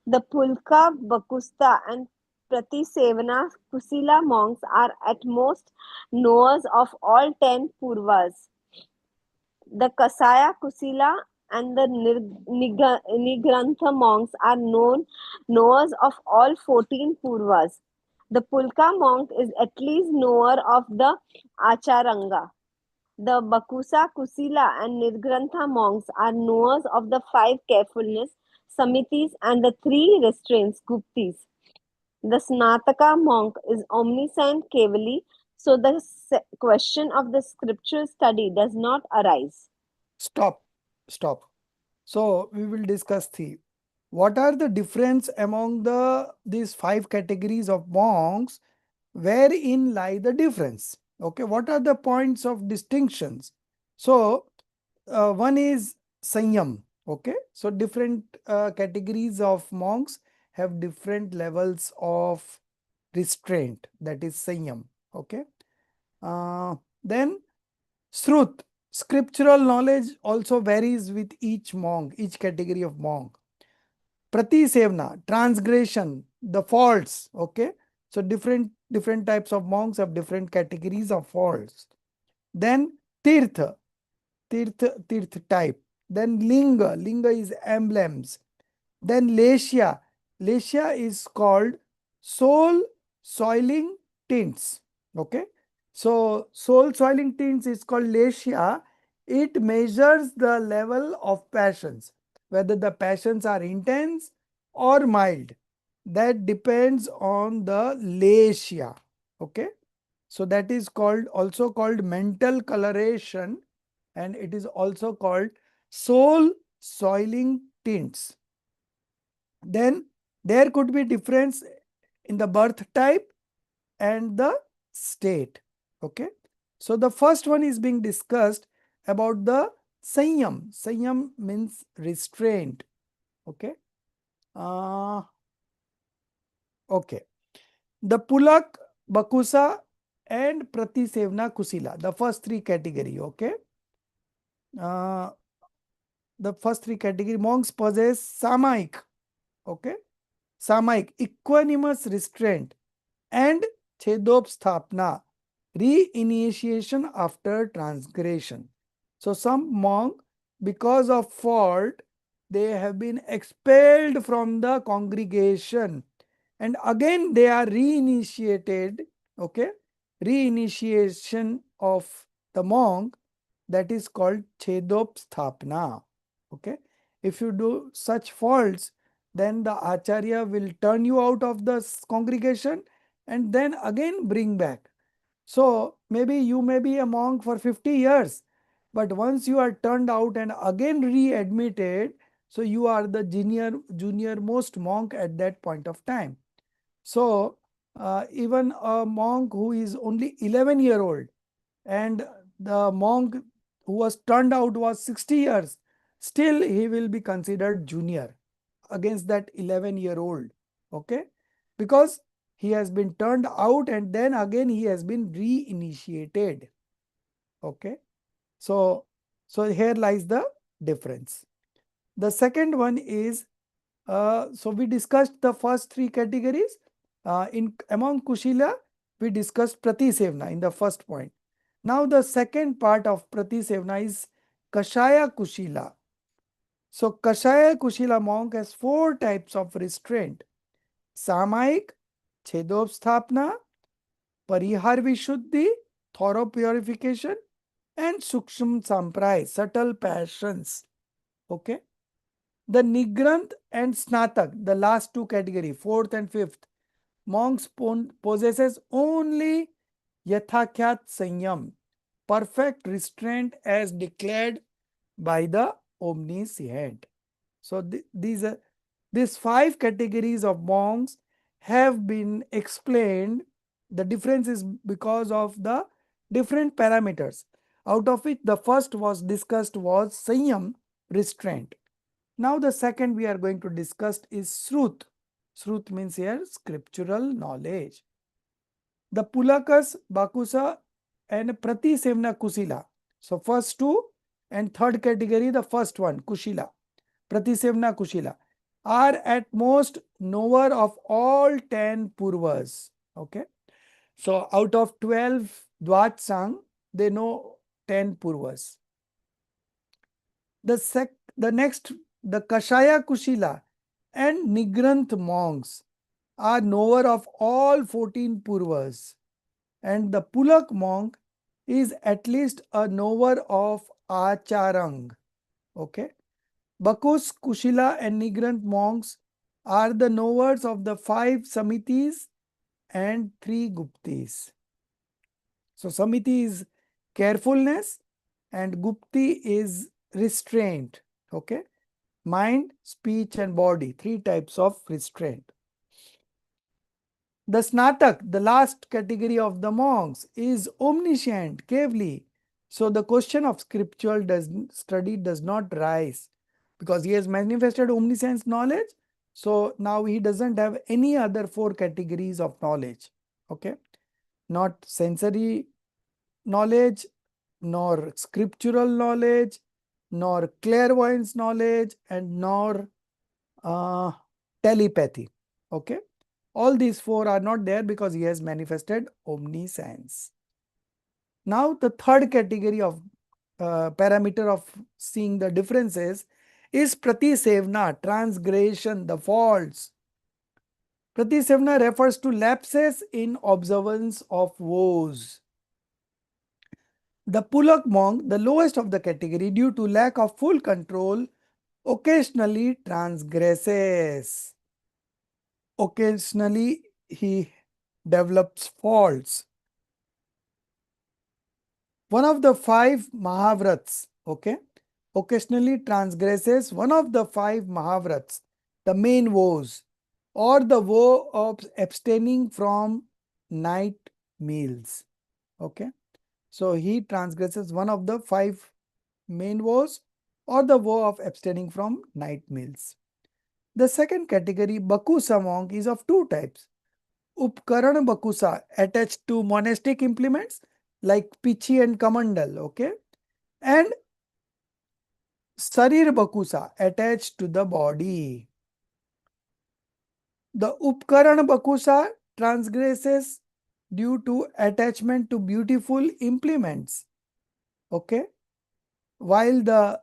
The Pulka, Bakusta, and Pratisevana Kusila monks are at most knowers of all 10 Purvas. The Kasaya Kusila and the Nigrantha monks are knowers of all 14 Purvas. The Pulka monk is at least knower of the Acharanga. The Bakusa, Kusila, and Nirgrantha monks are knowers of the 5 carefulness, Samitis, and the 3 restraints, Guptis. The Snataka monk is omniscient Kevali, so the question of the scriptural study does not arise.
Stop. So we will discuss what are the difference among these 5 categories of monks, wherein lie the difference. Okay, what are the points of distinctions? So one is Sanyam. Okay, so different categories of monks have different levels of restraint, that is Sanyam. Okay, then Srut, scriptural knowledge also varies with each monk, each category of monk. Pratisevna, transgression, the faults. Okay, so different types of monks have different categories of faults. Then Tirtha, tirth type. Then Linga is emblems. Then Lesya is called soul soiling tints. Okay, so soul soiling tints is called Lesya. It measures the level of passions, whether the passions are intense or mild. That depends on the Lesya. Okay, so that is also called mental coloration, and it is also called soul soiling tints. Then there could be difference in the birth type and the state. Okay, so the first one is being discussed about the Sanyam. Sanyam means restraint. Okay, okay, the Pulak, Bakusa, and Pratisevna Kusila, the first 3 category. Okay, the first 3 category monks possess Samaik. Okay, Samaik, equanimous restraint, and Chedopsthapna, reinitiation after transgression. So some monk, because of fault, they have been expelled from the congregation, and again they are reinitiated. Okay, reinitiation of the monk, that is called Chedopsthapna. Okay, if you do such faults, then the Acharya will turn you out of the congregation and then again bring back. So maybe you may be a monk for 50 years, but once you are turned out and again readmitted, so you are the junior most monk at that point of time. So even a monk who is only 11-year-old and the monk who was turned out was 60 years, still he will be considered junior against that 11-year-old. Okay, because he has been turned out and then again he has been reinitiated. Okay, so here lies the difference. The second one is, so we discussed the first three categories. Among Kushila, we discussed Pratisevna in the first point. Now the second part of Pratisevna is Kashaya Kushila. So Kashaya Kushila monk has 4 types of restraint: Samayik, Chedopsthapna, Parihar Vishuddhi, thorough purification, and Suksham Sampray, subtle passions. Okay. The Nigranth and Snatak, the last two category, 4th and 5th, monks possesses only Yathakhyat Sanyam, perfect restraint as declared by the omniscient. So these 5 categories of monks have been explained. The difference is because of the different parameters. Out of which the first was discussed was Sanyam, restraint. Now the second we are going to discuss is Srut. Srut means here scriptural knowledge. The Pulakas, Bakusa and Pratisevna Kusila. So first two and third category, the first one, Kushila, Pratisevna Kushila, are at most knower of all 10 Purvas. Okay. So out of 12 Dvatsang, they know 10 Purvas. The next, the Kashaya Kushila and Nigranth monks are knower of all 14 Purvas, and the Pulak monk is at least a knower of Acharang. Okay. Bakus, Kushila and Nigranth monks are the knowers of the 5 Samitis and 3 Guptis. So Samiti is carefulness and Gupti is restraint. Okay. Mind, speech and body, 3 types of restraint. The Snatak, the last category of the monks, is omniscient, Kevli. So the question of scriptural study does not rise because he has manifested omniscience knowledge. So now he doesn't have any other 4 categories of knowledge. Okay. Not sensory knowledge, nor scriptural knowledge, nor clairvoyance knowledge, and nor telepathy. Okay. All these 4 are not there because he has manifested omniscience. Now the third category of parameter of seeing the differences is Pratisevna, transgression, the faults. Pratisevna refers to lapses in observance of vows. The Pulak monk, the lowest of the category, due to lack of full control, occasionally transgresses. Occasionally he develops faults. One of the 5 Mahavrats, okay, occasionally transgresses one of the 5 Mahavrats, the main vows, or the vow of abstaining from night meals. Okay. So he transgresses one of the 5 main vows or the vow of abstaining from night meals. The second category, Bakusa monk, is of 2 types. Upkaran Bakusa, attached to monastic implements like Pichi and Kamandal, okay, and Sarir Bakusa, attached to the body. The Upkaran Bakusa transgresses due to attachment to beautiful implements, okay, while the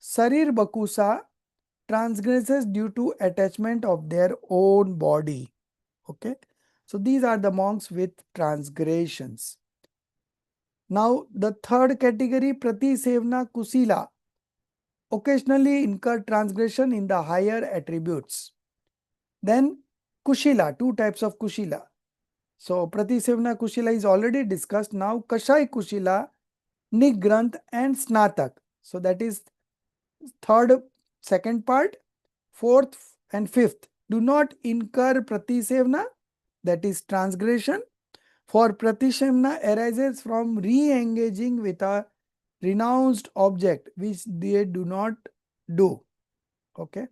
Sarir Bakusa transgresses due to attachment of their own body. Okay. So these are the monks with transgressions. Now the third category, Pratisevna Kusila, occasionally incur transgression in the higher attributes. Then Kushila, two types of Kushila. So Pratisevna Kushila is already discussed. Now Kashai Kushila, Nigranth and Snatak. So that is third, second part, fourth and fifth. Do not incur Pratisevna, that is transgression. For Pratisevna arises from re-engaging with a renounced object which they do not do. Okay.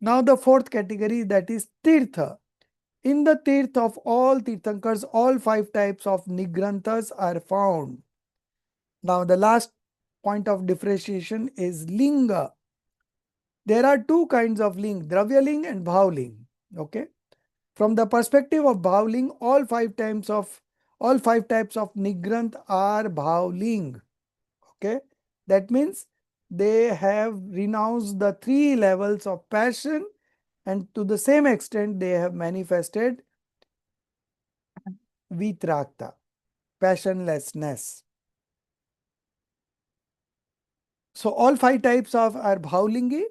Now the fourth category, that is Tirtha. In the Tirtha of all Tirthankars, all five types of Nigranthas are found. Now the last point of differentiation is Linga. There are two kinds of Ling, Dravyaling and Bhavling. Okay. From the perspective of Bhavling, all five types of Nigranth are Bhavling. Okay. That means they have renounced the three levels of passion, and to the same extent they have manifested Vitrakta, passionlessness. So all five types of are Bhavlingi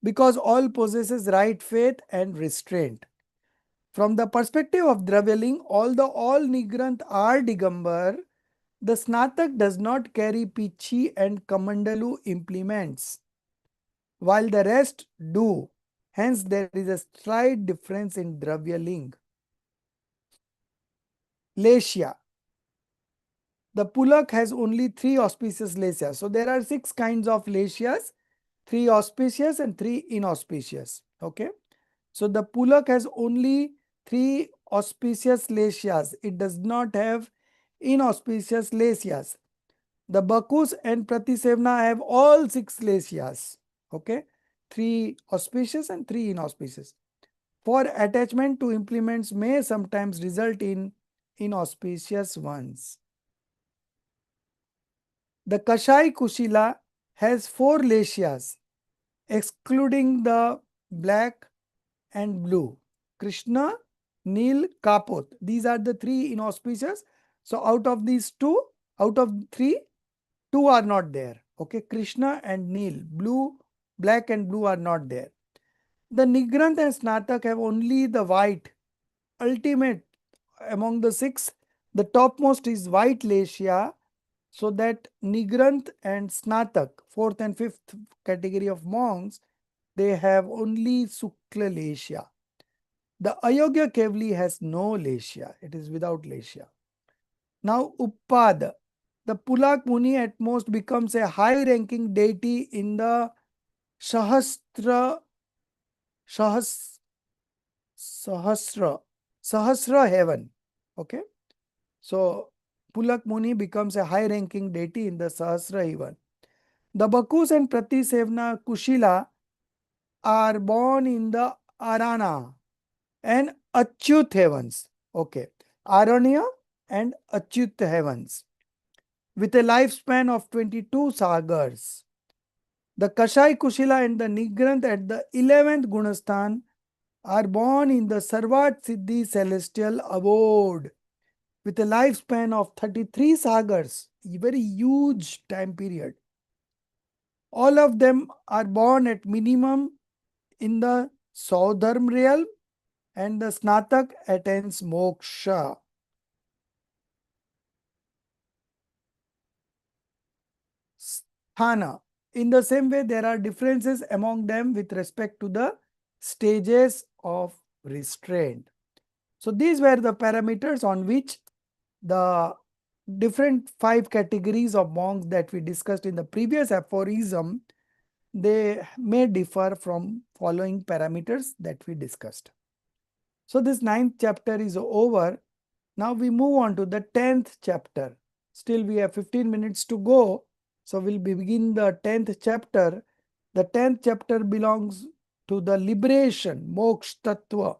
because all possesses right faith and restraint. From the perspective of Dravyaling, although all Nigranth are Digambar, the Snatak does not carry Pichi and Kamandalu implements, while the rest do. Hence, there is a slight difference in Dravyaling. Lesya. The Pulak has only 3 auspicious Lesyas. So, there are 6 kinds of Lesyas, 3 auspicious and 3 inauspicious. Okay. So, the Pulak has only 3 auspicious Lesyas. It does not have inauspicious Lesyas. The Bakus and Pratisevna have all 6 Lesyas. Okay. 3 auspicious and 3 inauspicious. For attachment to implements may sometimes result in inauspicious ones. The Kashai Kushila has 4 Lesyas, excluding the black and blue. Krishna, Nil, Kapot. These are the 3 inauspicious. So out of these 2, out of 3, 2 are not there. Okay, Krishna and Nil, blue, black and blue are not there. The Nigranth and Snatak have only the white. Ultimate among the 6, the topmost is white Lesya, so that Nigranth and Snatak, 4th and 5th category of monks, they have only Sukla Lesya. The Ayogya Kevli has no Lesya, it is without Lesya. Now Uppada, the Pulak Muni at most becomes a high ranking deity in the Sahasra heaven. Okay. So Pulak Muni becomes a high ranking deity in the Sahasra heaven. The Bakus and Pratisevna Kushila are born in the Arana and Achyut heavens. Okay. Aranya and Achyut heavens with a lifespan of 22 sagars. The Kashai Kushila and the Nigranth at the 11th Gunasthan are born in the Sarvat Siddhi celestial abode with a lifespan of 33 sagars, a very huge time period. All of them are born at minimum in the Saudharm realm, and the Snatak attains moksha. Sthana. In the same way, there are differences among them with respect to the stages of restraint. So these were the parameters on which the different 5 categories of monks that we discussed in the previous aphorism, they may differ from following parameters that we discussed. So this 9th chapter is over. Now we move on to the 10th chapter. Still we have 15 minutes to go. So we'll begin the 10th chapter. The 10th chapter belongs to the liberation, moksha tattva.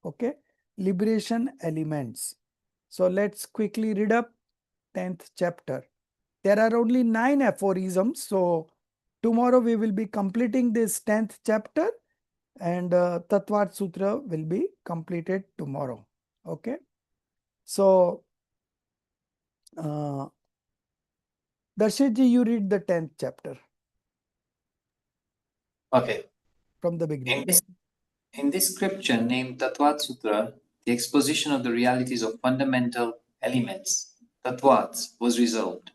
Okay, liberation elements. So let's quickly read up 10th chapter. There are only 9 aphorisms. So tomorrow we will be completing this 10th chapter, and Tattvat Sutra will be completed tomorrow. Okay. So Darshitji, you read the 10th chapter.
Okay.
from the beginning.
In this scripture named Tattvat Sutra, the exposition of the realities of fundamental elements, tattvats, was resolved.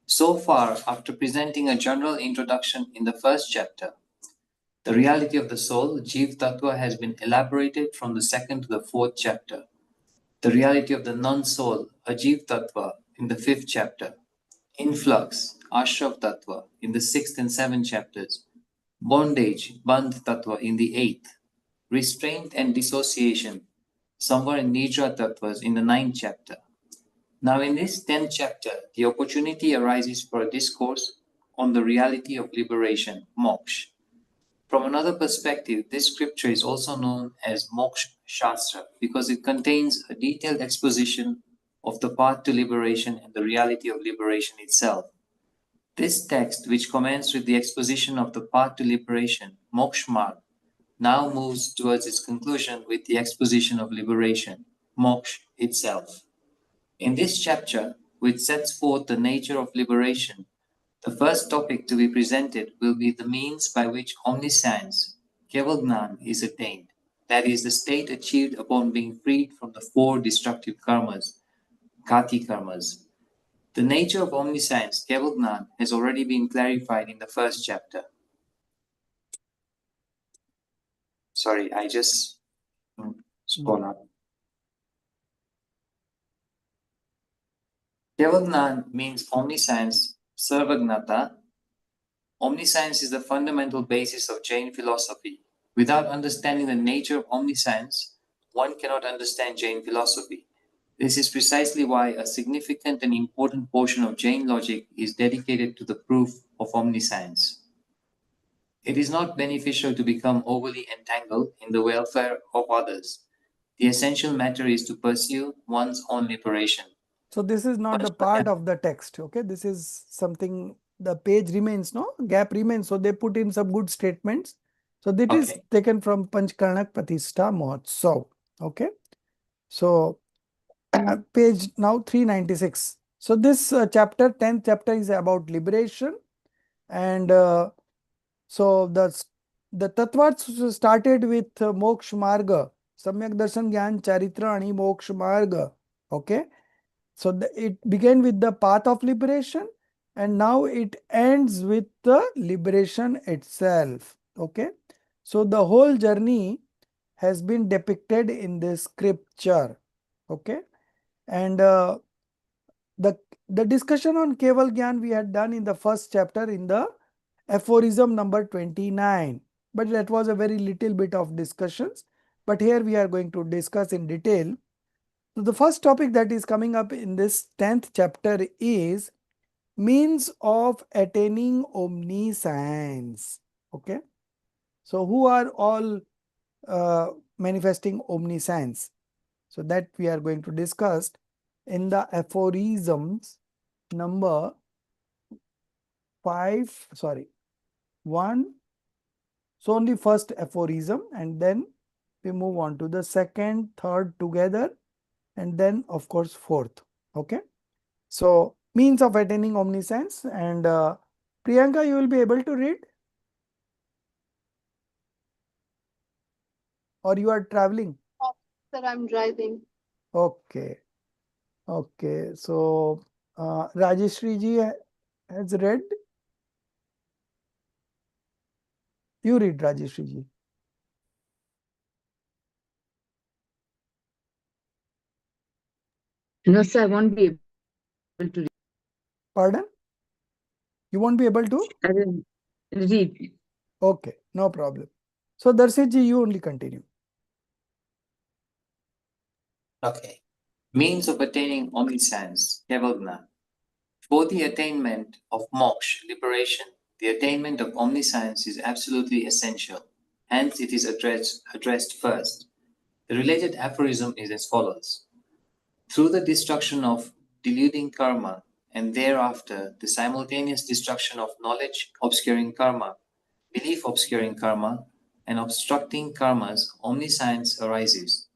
So far, after presenting a general introduction in the first chapter, the reality of the soul, Jiv Tattva, has been elaborated from the second to the fourth chapter. The reality of the non-soul, Ajiv Tattva, in the fifth chapter. Influx, Ashrav Tattva, in the sixth and seventh chapters. Bondage, Bandh Tattva, in the eighth. Restraint and dissociation, somewhere in Nidra Tattvas, in the ninth chapter. Now, in this 10th chapter, the opportunity arises for a discourse on the reality of liberation, moksha. From another perspective, this scripture is also known as Moksha Shastra because it contains a detailed exposition of the path to liberation and the reality of liberation itself. This text, which commenced with the exposition of the path to liberation, Moksha Marg, now moves towards its conclusion with the exposition of liberation, moksha itself. In this chapter, which sets forth the nature of liberation, the first topic to be presented will be the means by which omniscience, Kevalgnan, is attained, that is, the state achieved upon being freed from the four destructive karmas, Kati karmas. The nature of omniscience, Kevalgnan, has already been clarified in the first chapter. Sorry, I just scroll up. Kevalgnan means omniscience, Sarvagnata. Omniscience is the fundamental basis of Jain philosophy. Without understanding the nature of omniscience, one cannot understand Jain philosophy. This is precisely why a significant and important portion of Jain logic is dedicated to the proof of omniscience. It is not beneficial to become overly entangled in the welfare of others. The essential matter is to pursue one's own liberation.
So this is not the part of the text, okay? This is something, the page remains, no? Gap remains, so they put in some good statements. So that is taken from Panchkarnak Pratishtha Mahotsav, okay? So page now 396. So this chapter, 10th chapter is about liberation, and so the tattvats started with Moksha Marga, Samyak Darshan Gyan Charitra Ani Moksha Marga, okay? So it began with the path of liberation, and now it ends with the liberation itself, okay? So the whole journey has been depicted in this scripture, okay? And the discussion on Keval Gyan we had done in the first chapter in the aphorism number 29, but that was a very little bit of discussions. But here we are going to discuss in detail. So the first topic that is coming up in this 10th chapter is means of attaining omniscience. Okay. So who are all manifesting omniscience? So that we are going to discuss in the aphorisms number 1. So only first aphorism, and then we move on to the second, third together, and then of course fourth. Okay. So means of attaining omniscience, and Priyanka, you will be able to read, or you are traveling?
Sir, I'm driving.
Okay. Okay. So Rajeshri ji has read. You read, Rajeshri ji.
No, sir, I won't be able to read.
Pardon? You won't be able to?
I will read.
Okay, no problem. So Darshit ji, you only continue.
Okay. Means of attaining omniscience, Kevalgnan. For the attainment of moksha, liberation, the attainment of omniscience is absolutely essential. Hence, it is addressed first. The related aphorism is as follows. Through the destruction of deluding karma and thereafter the simultaneous destruction of knowledge obscuring karma, belief obscuring karma, and obstructing karmas, omniscience arises.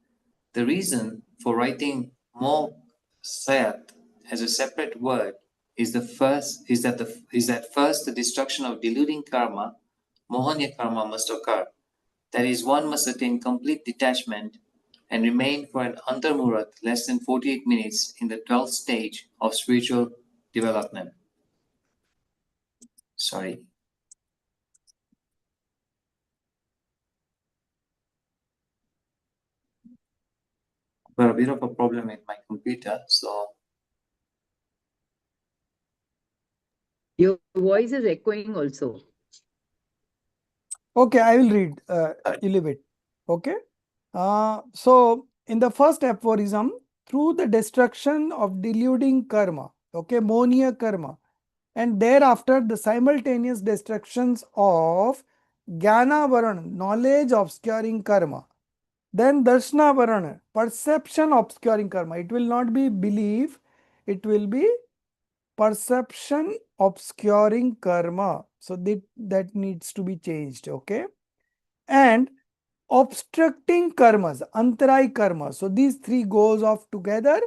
The reason for writing moksha as a separate word is that first the destruction of deluding karma, Mohanya karma must occur. That is, one must attain complete detachment and remain for an antarmurat less than 48 minutes in the 12th stage of spiritual development. Sorry. Got a bit of a problem with my computer, so
Your voice is echoing also.
Okay, I will read Elevate. Okay. So in the first aphorism, through the destruction of deluding karma, okay, monia karma, and thereafter the simultaneous destructions of jnana varana, knowledge obscuring karma, then darshana varana, perception obscuring karma. It will not be belief, it will be perception obscuring karma. So that needs to be changed, okay. And obstructing karmas, antarai karma. So these three goes off together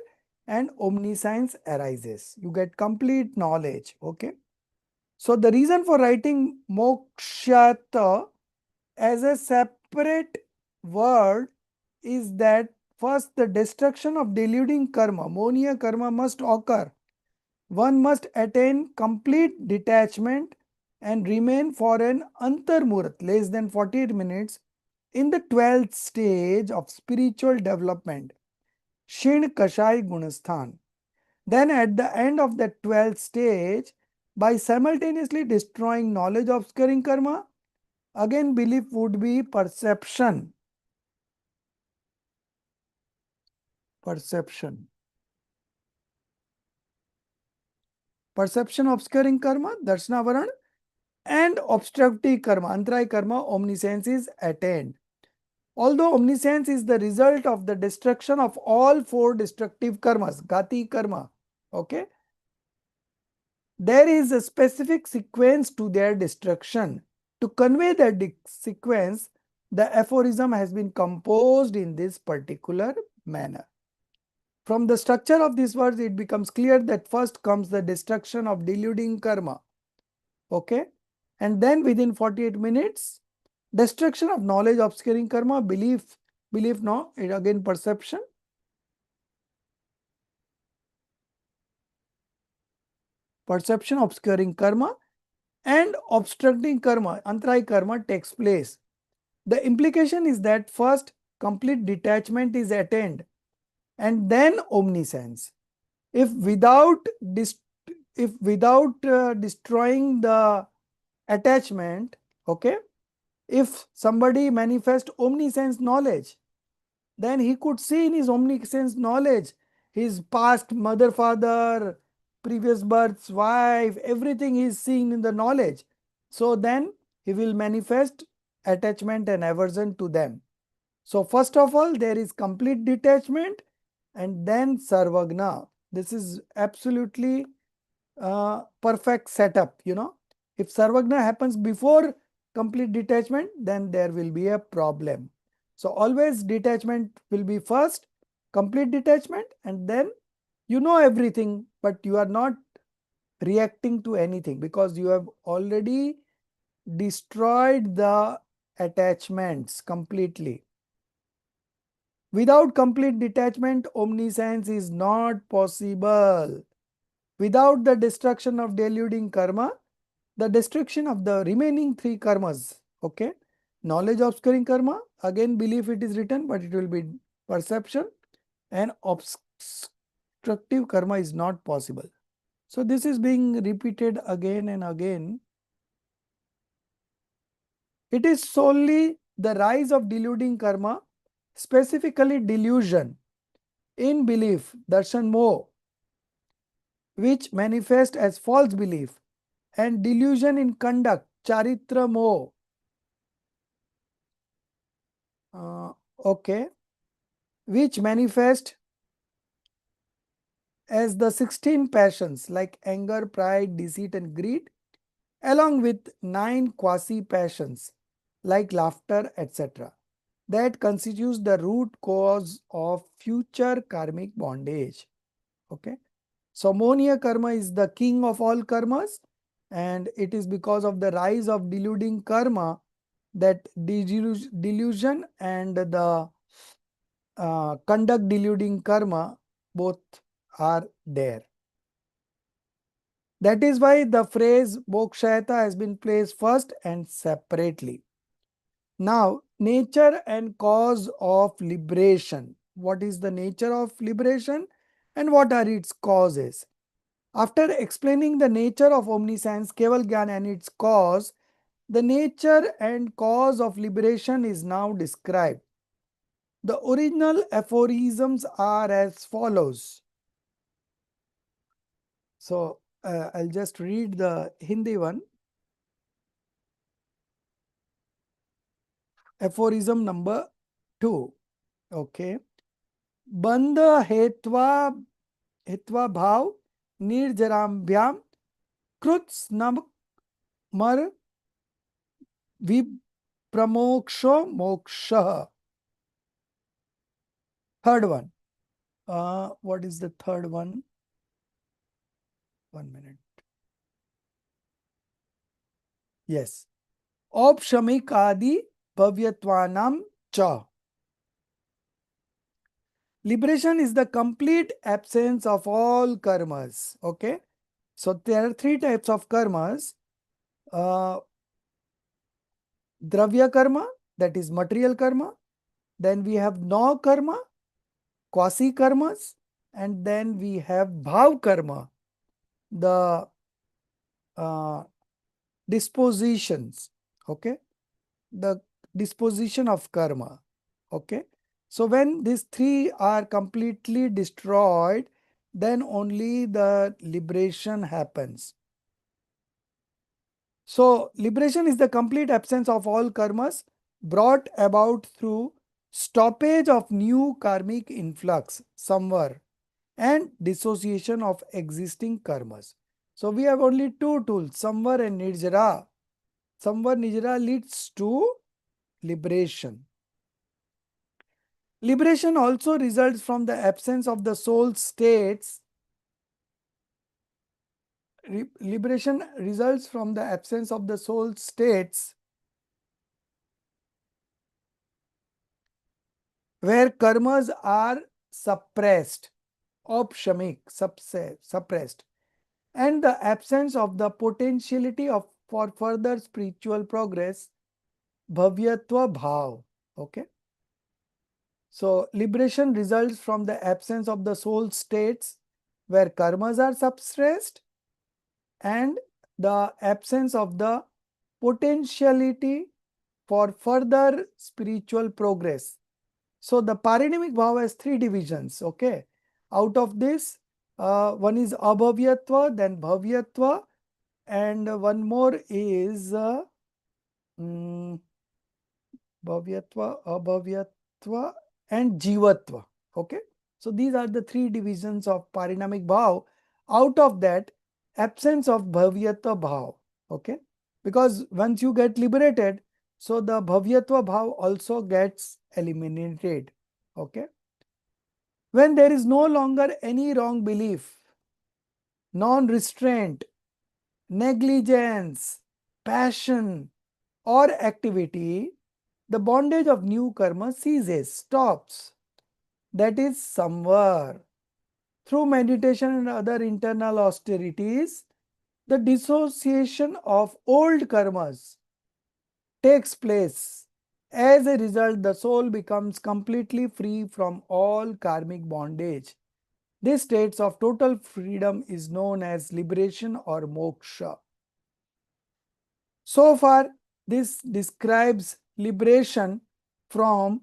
and omniscience arises. You get complete knowledge, okay. So the reason for writing mokshata as a separate word is that first the destruction of deluding karma, monia karma must occur. One must attain complete detachment and remain for an antarmurat less than 48 minutes in the 12th stage of spiritual development, Shin Kashai Gunasthan. Then at the end of the 12th stage, by simultaneously destroying knowledge obscuring karma, again belief would be perception. Perception obscuring karma, darshana varan, and obstructive karma, antarai karma, omniscience is attained. Although omniscience is the result of the destruction of all four destructive karmas, gati karma, okay, there is a specific sequence to their destruction. To convey that sequence, the aphorism has been composed in this particular manner. From the structure of these words, it becomes clear that first comes the destruction of deluding karma, okay, and then within 48 minutes, destruction of knowledge obscuring karma, belief no, it again perception, obscuring karma, and obstructing karma, antarai karma takes place. The implication is that first complete detachment is attained and then omniscience. If without destroying the attachment, okay, if somebody manifests omniscience knowledge, then he could see in his omniscience knowledge his past mother, father, previous births, wife, everything he is seeing in the knowledge. So then he will manifest attachment and aversion to them. So first of all, there is complete detachment and then sarvagna. This is absolutely perfect setup, you know. If sarvagna happens before complete detachment, then there will be a problem. So always detachment will be first, complete detachment, and then you know everything, but you are not reacting to anything because you have already destroyed the attachments completely. Without complete detachment, omniscience is not possible. Without the destruction of deluding karma, the destruction of the remaining three karmas, okay, knowledge obscuring karma, again belief it is written, but it will be perception, and obstructive karma is not possible. So this is being repeated again and again. It is solely the rise of deluding karma, specifically delusion in belief, darshan moh, which manifest as false belief, and delusion in conduct, charitra moh. Okay, which manifest as the 16 passions like anger, pride, deceit, and greed, along with 9 quasi passions like laughter, etc. That constitutes the root cause of future karmic bondage. Okay, so monia karma is the king of all karmas, and it is because of the rise of deluding karma that delusion and the conduct deluding karma both are there. That is why the phrase mokshayata has been placed first and separately. Now, nature and cause of liberation. What is the nature of liberation and what are its causes? After explaining the nature of omniscience, Keval Gyan, and its cause, the nature and cause of liberation is now described. The original aphorisms are as follows. So, I'll just read the Hindi one. Aphorism number 2. Okay. Bandha hitva bhav nirjarambhyam kruts nam mar vipramoksho moksha. Third one. What is the third one? 1 minute. Yes. Opshamik adi bhavyatvanam cha. Liberation is the complete absence of all karmas. Okay. So there are 3 types of karmas. Dravya karma, that is material karma. Then we have no karma, quasi karmas, and then we have bhav karma, the dispositions. Okay. The disposition of karma. Okay. So when these 3 are completely destroyed, then only the liberation happens. So liberation is the complete absence of all karmas brought about through stoppage of new karmic influx, samvar, and dissociation of existing karmas. So we have only 2 tools, samvar and nirjara. Samvar nirjara leads to liberation. Liberation also results from the absence of the soul states. Liberation results from the absence of the soul states where karmas are suppressed, opshamik, suppressed, and the absence of the potentiality for further spiritual progress, bhavyatva bhav. Okay. So liberation results from the absence of the soul states where karmas are suppressed and the absence of the potentiality for further spiritual progress. So the parinamic bhav has 3 divisions. Okay. Out of this, one is abhavyatva, then bhavyatva, and one more is bhavyatva, abhavyatva, and jivatva. Okay. So these are the 3 divisions of parinamic bhav. Out of that, absence of bhavyatva bhav. Okay. Because once you get liberated, so the bhavyatva bhav also gets eliminated. Okay. When there is no longer any wrong belief, non-restraint, negligence, passion, or activity, the bondage of new karma ceases, stops. That is samvar. Through meditation and other internal austerities, the dissociation of old karmas takes place. As a result, the soul becomes completely free from all karmic bondage. This state of total freedom is known as liberation or moksha. So far, this describes liberation from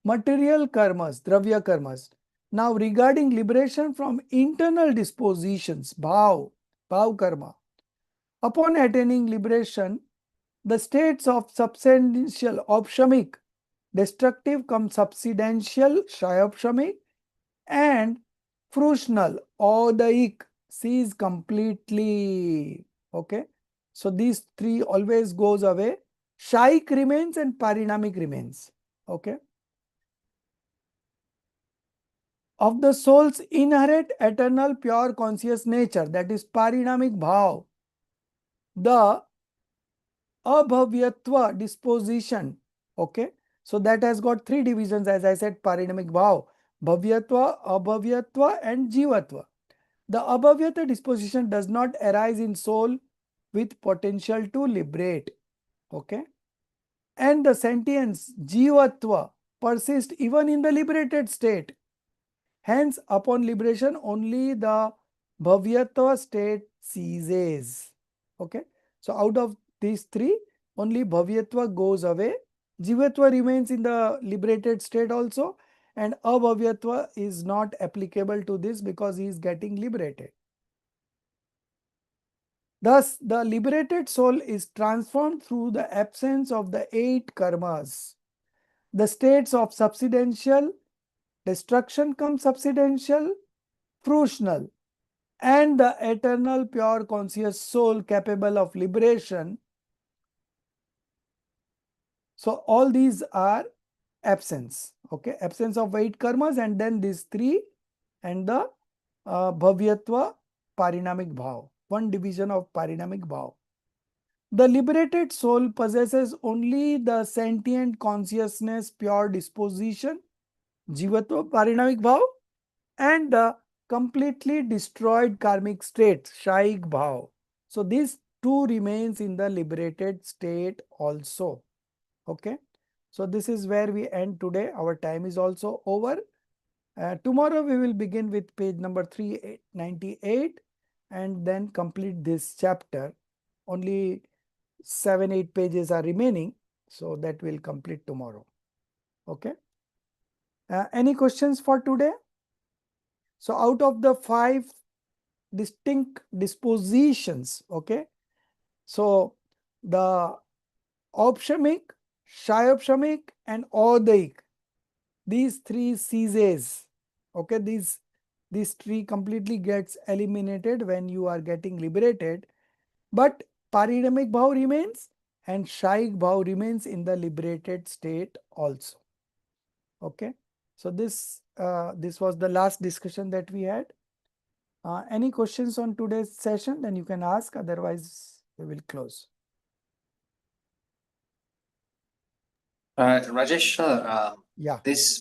material karmas, dravya karmas. Now, regarding liberation from internal dispositions, bhav karma. Upon attaining liberation, the states of substantial, opshamik, destructive come subsidential, shayopshamik, and fruitional, odaik, cease completely. Okay. So these 3 always goes away. Shaik remains and parinamic remains. Okay. Of the soul's inherent eternal pure conscious nature, that is parinamic bhav, the abhavyatva disposition. Okay, so that has got three divisions, as I said, parinamic bhav, bhavyatva, abhavyatva, and jivatva. The abhavyatva disposition does not arise in soul with potential to liberate. Okay, and the sentience jivatva persists even in the liberated state. Hence, upon liberation, only the bhavyatva state ceases. Okay, so out of these three, only bhavyatva goes away. Jivatva remains in the liberated state also, and abhavyatva is not applicable to this because he is getting liberated. Thus, the liberated soul is transformed through the absence of the 8 karmas. The states of subsidential, destruction cum subsidential, fruitional, and the eternal pure conscious soul capable of liberation. So all these are absence. Okay, absence of 8 karmas, and then these 3, and the bhavyatva parinamic bhav, one division of parinamic bhav. The liberated soul possesses only the sentient consciousness pure disposition, jivatva parinamic bhav, and the completely destroyed karmic state, shaik bhav. So these two remains in the liberated state also. Okay, so this is where we end today. Our time is also over. Tomorrow we will begin with page number 398 and then complete this chapter. Only 7-8 pages are remaining, so that will complete tomorrow. Okay, any questions for today? So out of the 5 distinct dispositions, okay, so the opshamic, shayopshamic, and odaik, these 3 ceases. Okay, these 3 completely gets eliminated when you are getting liberated, but parinamic bhav remains and shaik bhav remains in the liberated state also. Okay, so this was the last discussion that we had. Any questions on today's session? Then you can ask, otherwise we will close.
Rajesh sir,
Yeah.
this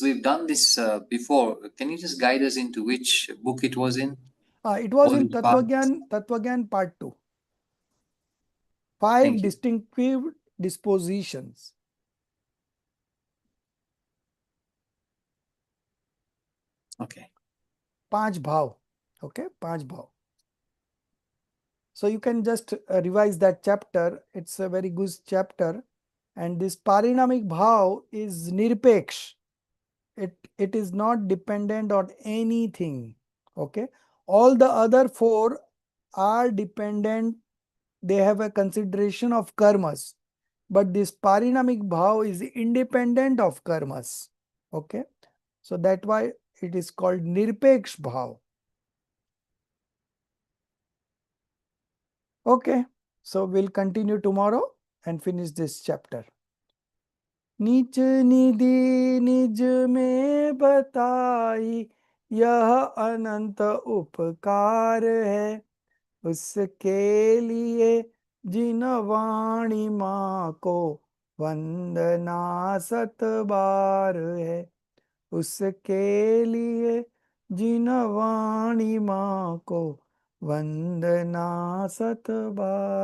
we've done this before. Can you just guide us into which book it was in?
It was
All
in
the parts.
Tattwagyan part 2. 5
Thank you.
distinctive dispositions.
Okay.
5 bhav. Okay, 5 bhav. So you can just revise that chapter. It's a very good chapter. And this parinamic bhav is nirpeksh. It is not dependent on anything. Okay, all the other 4 are dependent. They have a consideration of karmas, but this parinamic bhav is independent of karmas. Okay, so that's why it is called nirpeksh bhav. Okay, so we'll continue tomorrow and finish this chapter. नीच निधि निज में बताई, यह अनंत उपकार है, उसके लिए जिन वाणी माँ को वंदना 7 बार है, उसके लिए जिन वाणी माँ को वंदना 7 बार।